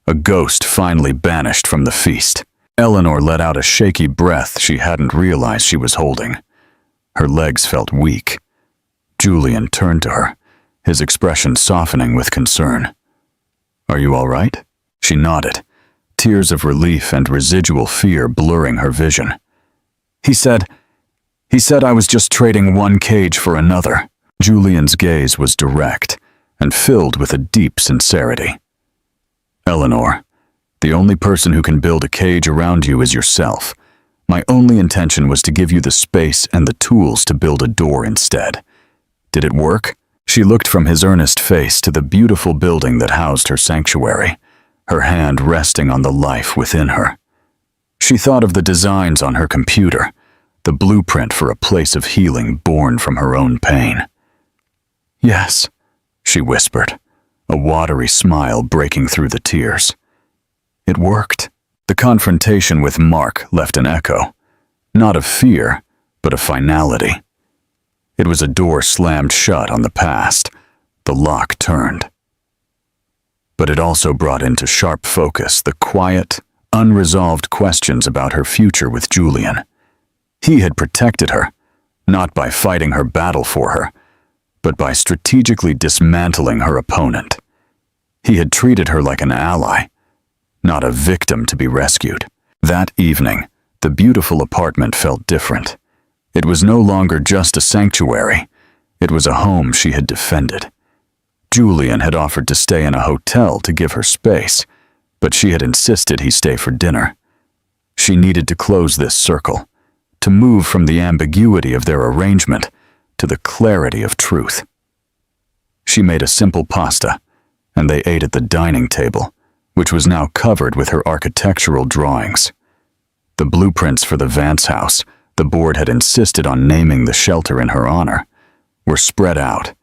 a ghost finally banished from the feast. Eleanor let out a shaky breath she hadn't realized she was holding. Her legs felt weak. Julian turned to her, his expression softening with concern. "Are you all right?" She nodded, tears of relief and residual fear blurring her vision. He said I was just trading one cage for another." Julian's gaze was direct and filled with a deep sincerity. "Eleanor, the only person who can build a cage around you is yourself. My only intention was to give you the space and the tools to build a door instead. Did it work?" She looked from his earnest face to the beautiful building that housed her sanctuary, her hand resting on the life within her. She thought of the designs on her computer, the blueprint for a place of healing born from her own pain. "Yes," she whispered, a watery smile breaking through the tears. It worked. The confrontation with Mark left an echo, not of fear, but of finality. It was a door slammed shut on the past, the lock turned. But it also brought into sharp focus the quiet, unresolved questions about her future with Julian. He had protected her, not by fighting her battle for her, but by strategically dismantling her opponent. He had treated her like an ally, not a victim to be rescued. That evening, the beautiful apartment felt different. It was no longer just a sanctuary. It was a home she had defended. Julian had offered to stay in a hotel to give her space, but she had insisted he stay for dinner. She needed to close this circle, to move from the ambiguity of their arrangement to the clarity of truth. She made a simple pasta, and they ate at the dining table, which was now covered with her architectural drawings. The blueprints for the Vance house the board had insisted on naming the shelter in her honor were spread out,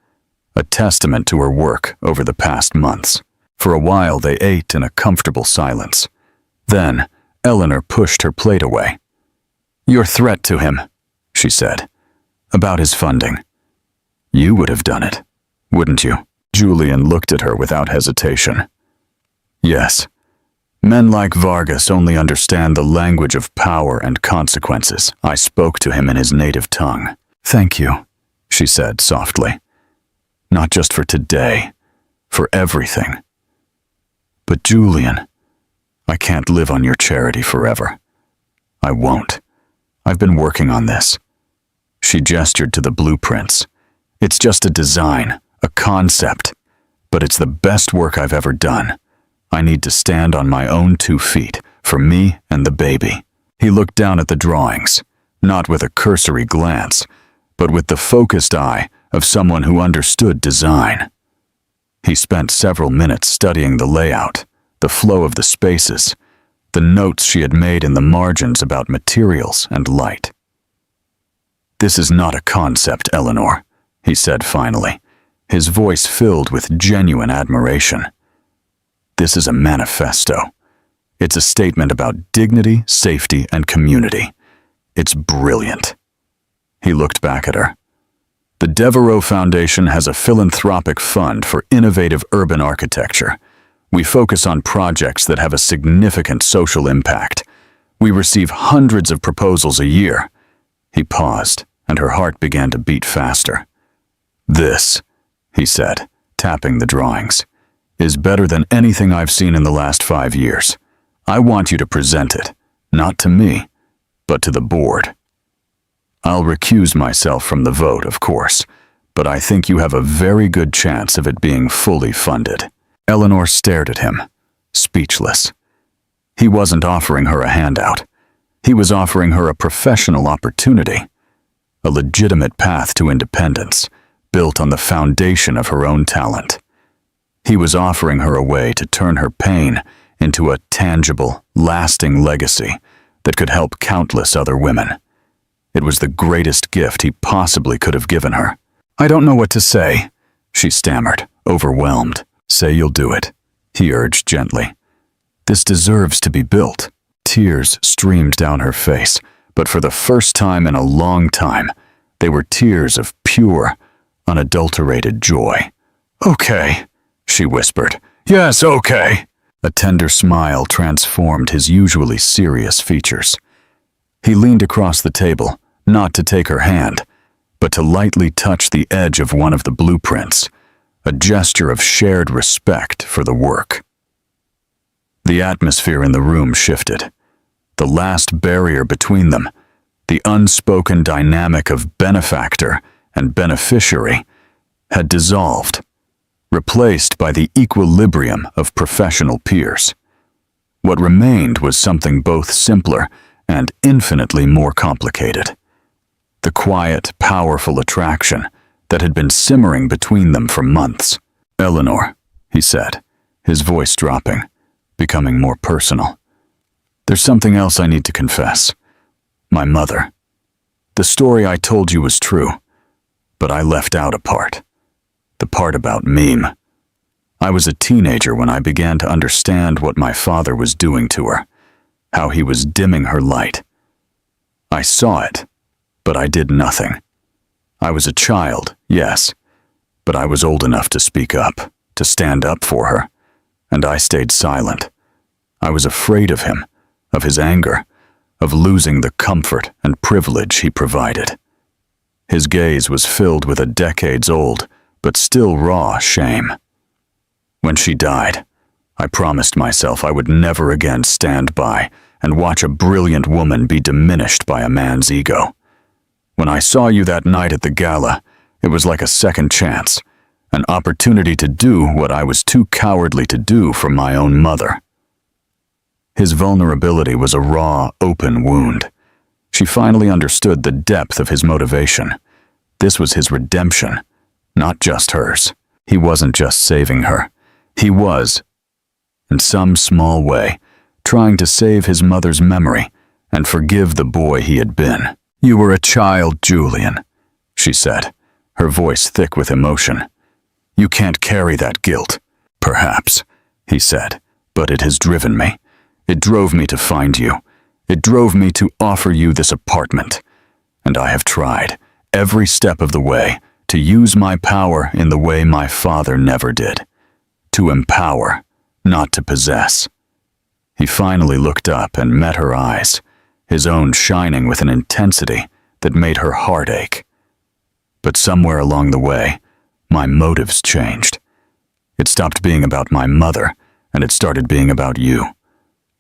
a testament to her work over the past months. For a while they ate in a comfortable silence. Then Eleanor pushed her plate away. "Your threat to him," she said, "about his funding. You would have done it, wouldn't you?" Julian looked at her without hesitation. "Yes. Men like Vargas only understand the language of power and consequences." I spoke to him in his native tongue. "Thank you," she said softly. "Not just for today, for everything. But Julian, I can't live on your charity forever. I won't. I've been working on this." She gestured to the blueprints. "It's just a design, a concept, but it's the best work I've ever done. I need to stand on my own 2 feet, for me and the baby." He looked down at the drawings, not with a cursory glance, but with the focused eye of someone who understood design. He spent several minutes studying the layout, the flow of the spaces, the notes she had made in the margins about materials and light. "This is not a concept, Eleanor," he said finally, his voice filled with genuine admiration. "This is a manifesto. It's a statement about dignity, safety, and community. It's brilliant." He looked back at her. "The Devereaux Foundation has a philanthropic fund for innovative urban architecture. We focus on projects that have a significant social impact. We receive hundreds of proposals a year." He paused, and her heart began to beat faster. "This," he said, tapping the drawings, "is better than anything I've seen in the last 5 years. I want you to present it, not to me, but to the board. I'll recuse myself from the vote, of course, but I think you have a very good chance of it being fully funded." Eleanor stared at him, speechless. He wasn't offering her a handout. He was offering her a professional opportunity, a legitimate path to independence, built on the foundation of her own talent. He was offering her a way to turn her pain into a tangible, lasting legacy that could help countless other women. It was the greatest gift he possibly could have given her. "I don't know what to say," she stammered, overwhelmed. "Say you'll do it," he urged gently. "This deserves to be built." Tears streamed down her face, but for the first time in a long time, they were tears of pure, unadulterated joy. "Okay," she whispered. "Yes, okay." A tender smile transformed his usually serious features. He leaned across the table, not to take her hand, but to lightly touch the edge of one of the blueprints, a gesture of shared respect for the work. The atmosphere in the room shifted. The last barrier between them, the unspoken dynamic of benefactor and beneficiary, had dissolved, replaced by the equilibrium of professional peers. What remained was something both simpler and infinitely more complicated. The quiet, powerful attraction that had been simmering between them for months. "Eleanor," he said, his voice dropping, becoming more personal. There's something else I need to confess. My mother. The story I told you was true, but I left out a part. The part about Meme. I was a teenager when I began to understand what my father was doing to her, how he was dimming her light. I saw it, but I did nothing. I was a child, yes, but I was old enough to speak up, to stand up for her, and I stayed silent. I was afraid of him, of his anger, of losing the comfort and privilege he provided. His gaze was filled with a decades-old, but still raw shame. When she died, I promised myself I would never again stand by and watch a brilliant woman be diminished by a man's ego. When I saw you that night at the gala, it was like a second chance, an opportunity to do what I was too cowardly to do for my own mother. His vulnerability was a raw, open wound. She finally understood the depth of his motivation. This was his redemption, not just hers. He wasn't just saving her. He was, in some small way, trying to save his mother's memory and forgive the boy he had been. "You were a child, Julian," she said, her voice thick with emotion. "You can't carry that guilt." "Perhaps," he said, "but it has driven me. It drove me to find you. It drove me to offer you this apartment. And I have tried, every step of the way, to use my power in the way my father never did. To empower, not to possess." He finally looked up and met her eyes, his own shining with an intensity that made her heart ache. But somewhere along the way, my motives changed. It stopped being about my mother, and it started being about you.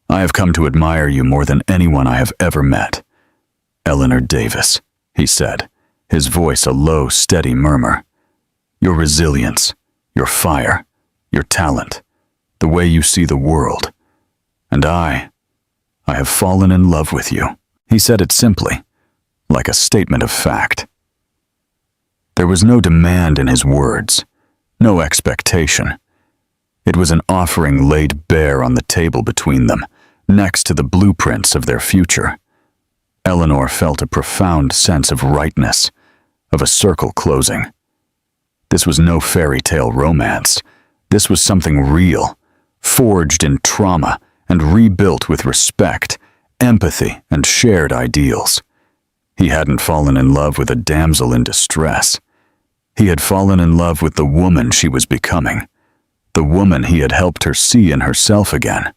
I have come to admire you more than anyone I have ever met. "Eleanor Davis," he said, his voice a low, steady murmur. "Your resilience, your fire, your talent, the way you see the world. And I have fallen in love with you." He said it simply, like a statement of fact. There was no demand in his words, no expectation. It was an offering laid bare on the table between them, next to the blueprints of their future. Eleanor felt a profound sense of rightness, of a circle closing. This was no fairy tale romance. This was something real, forged in trauma and rebuilt with respect, empathy, and shared ideals. He hadn't fallen in love with a damsel in distress. He had fallen in love with the woman she was becoming, the woman he had helped her see in herself again.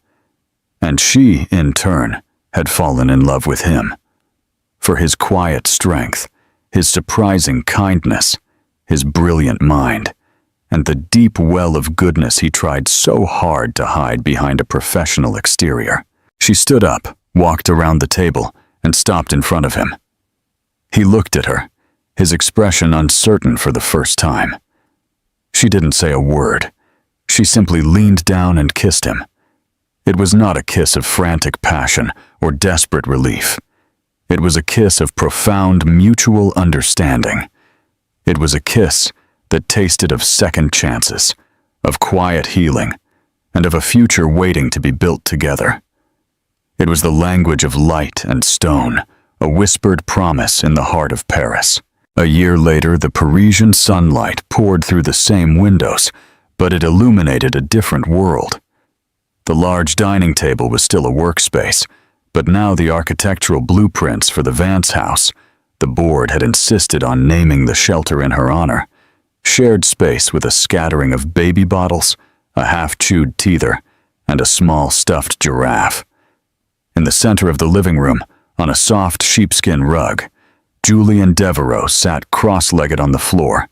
And she, in turn, had fallen in love with him. For his quiet strength, his surprising kindness, his brilliant mind, and the deep well of goodness he tried so hard to hide behind a professional exterior. She stood up, walked around the table, and stopped in front of him. He looked at her, his expression uncertain for the first time. She didn't say a word. She simply leaned down and kissed him. It was not a kiss of frantic passion or desperate relief. It was a kiss of profound mutual understanding. It was a kiss that tasted of second chances, of quiet healing, and of a future waiting to be built together. It was the language of light and stone, a whispered promise in the heart of Paris. A year later, the Parisian sunlight poured through the same windows, but it illuminated a different world. The large dining table was still a workspace, but now the architectural blueprints for the Vance house, the board had insisted on naming the shelter in her honor, shared space with a scattering of baby bottles, a half-chewed teether, and a small stuffed giraffe. In the center of the living room, on a soft sheepskin rug, Julian Devereaux sat cross-legged on the floor,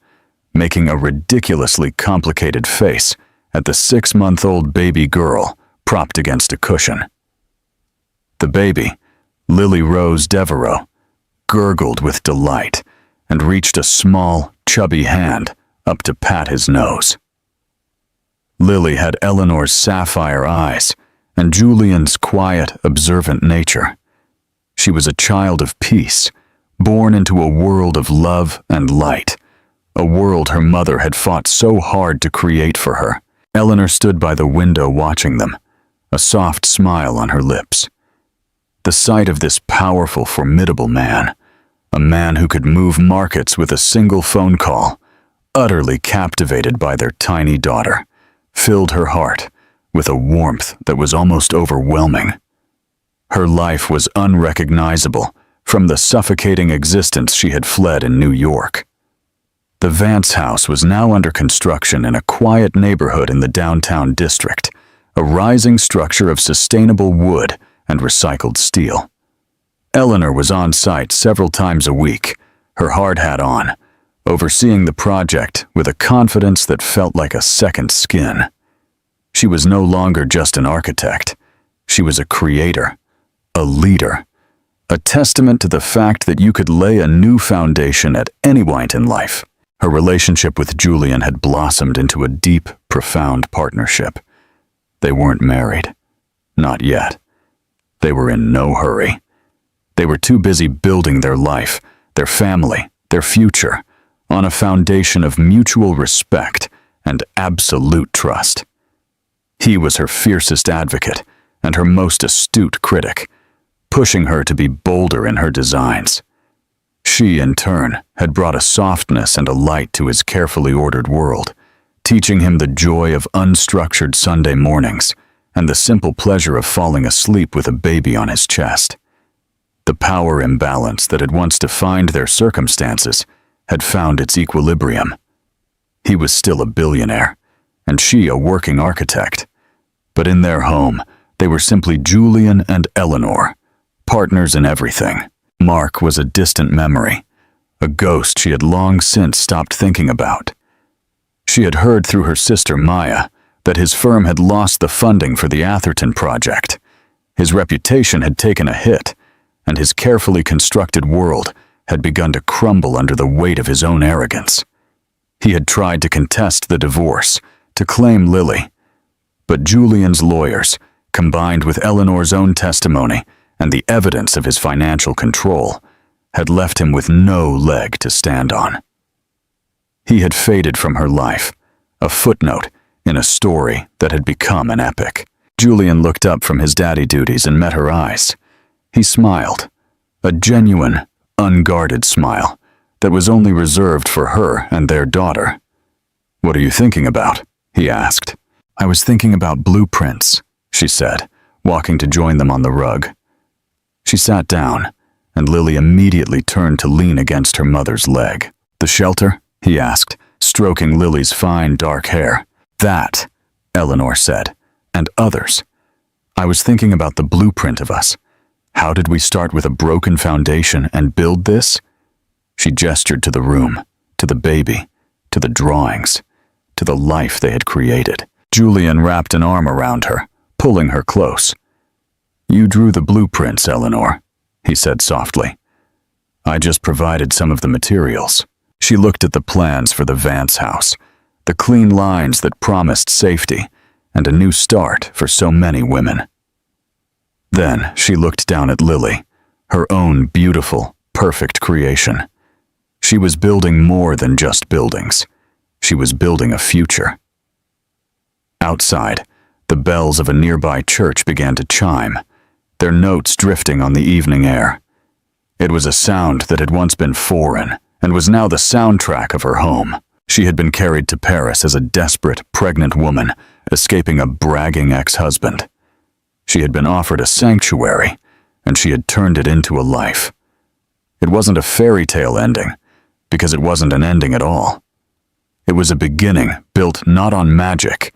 making a ridiculously complicated face at the 6-month-old baby girl propped against a cushion. The baby, Lily Rose Devereaux, gurgled with delight and reached a small, chubby hand up to pat his nose. Lily had Eleanor's sapphire eyes and Julian's quiet, observant nature. She was a child of peace, born into a world of love and light, a world her mother had fought so hard to create for her. Eleanor stood by the window watching them, a soft smile on her lips. The sight of this powerful, formidable man, a man who could move markets with a single phone call, utterly captivated by their tiny daughter, filled her heart with a warmth that was almost overwhelming. Her life was unrecognizable from the suffocating existence she had fled in New York. The Vance house was now under construction in a quiet neighborhood in the downtown district, a rising structure of sustainable wood and recycled steel. Eleanor was on site several times a week, her hard hat on, overseeing the project with a confidence that felt like a second skin. She was no longer just an architect. She was a creator, a leader, a testament to the fact that you could lay a new foundation at any point in life. Her relationship with Julian had blossomed into a deep, profound partnership. They weren't married. Not yet. They were in no hurry. They were too busy building their life, their family, their future, on a foundation of mutual respect and absolute trust. He was her fiercest advocate and her most astute critic, pushing her to be bolder in her designs. She, in turn, had brought a softness and a light to his carefully ordered world, teaching him the joy of unstructured Sunday mornings and the simple pleasure of falling asleep with a baby on his chest. The power imbalance that had once defined their circumstances had found its equilibrium. He was still a billionaire, and she a working architect. But in their home, they were simply Julian and Eleanor, partners in everything. Mark was a distant memory, a ghost she had long since stopped thinking about. She had heard through her sister Maya that his firm had lost the funding for the Atherton project. His reputation had taken a hit, and his carefully constructed world had begun to crumble under the weight of his own arrogance. He had tried to contest the divorce, to claim Lily, but Julian's lawyers, combined with Eleanor's own testimony and the evidence of his financial control, had left him with no leg to stand on. He had faded from her life, a footnote in a story that had become an epic. Julian looked up from his daddy duties and met her eyes. He smiled, a genuine, unguarded smile that was only reserved for her and their daughter. "What are you thinking about?" he asked. "I was thinking about blueprints," she said, walking to join them on the rug. She sat down, and Lily immediately turned to lean against her mother's leg. "The shelter?" he asked, stroking Lily's fine, dark hair. "That," Eleanor said, "and others. I was thinking about the blueprint of us. How did we start with a broken foundation and build this?" She gestured to the room, to the baby, to the drawings, to the life they had created. Julian wrapped an arm around her, pulling her close. "You drew the blueprints, Eleanor," he said softly. "I just provided some of the materials." She looked at the plans for the Vance house, the clean lines that promised safety and a new start for so many women. Then she looked down at Lily, her own beautiful, perfect creation. She was building more than just buildings. She was building a future. Outside, the bells of a nearby church began to chime, their notes drifting on the evening air. It was a sound that had once been foreign and was now the soundtrack of her home. She had been carried to Paris as a desperate, pregnant woman, escaping a bragging ex-husband. She had been offered a sanctuary, and she had turned it into a life. It wasn't a fairy tale ending, because it wasn't an ending at all. It was a beginning built not on magic,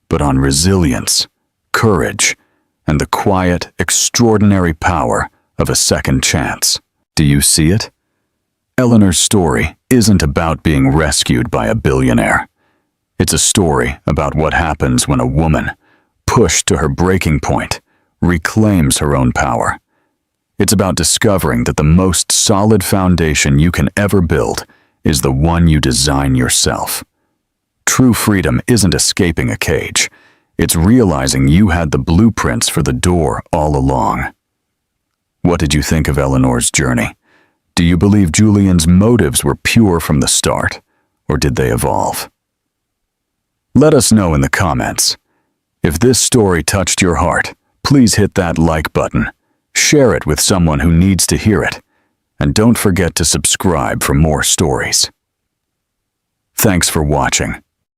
but on resilience, courage, and the quiet, extraordinary power of a second chance. Do you see it? Eleanor's story isn't about being rescued by a billionaire. It's a story about what happens when a woman, pushed to her breaking point, reclaims her own power. It's about discovering that the most solid foundation you can ever build is the one you design yourself. True freedom isn't escaping a cage. It's realizing you had the blueprints for the door all along. What did you think of Eleanor's journey? Do you believe Julian's motives were pure from the start, or did they evolve? Let us know in the comments. If this story touched your heart, please hit that like button, share it with someone who needs to hear it, and don't forget to subscribe for more stories. Thanks for watching.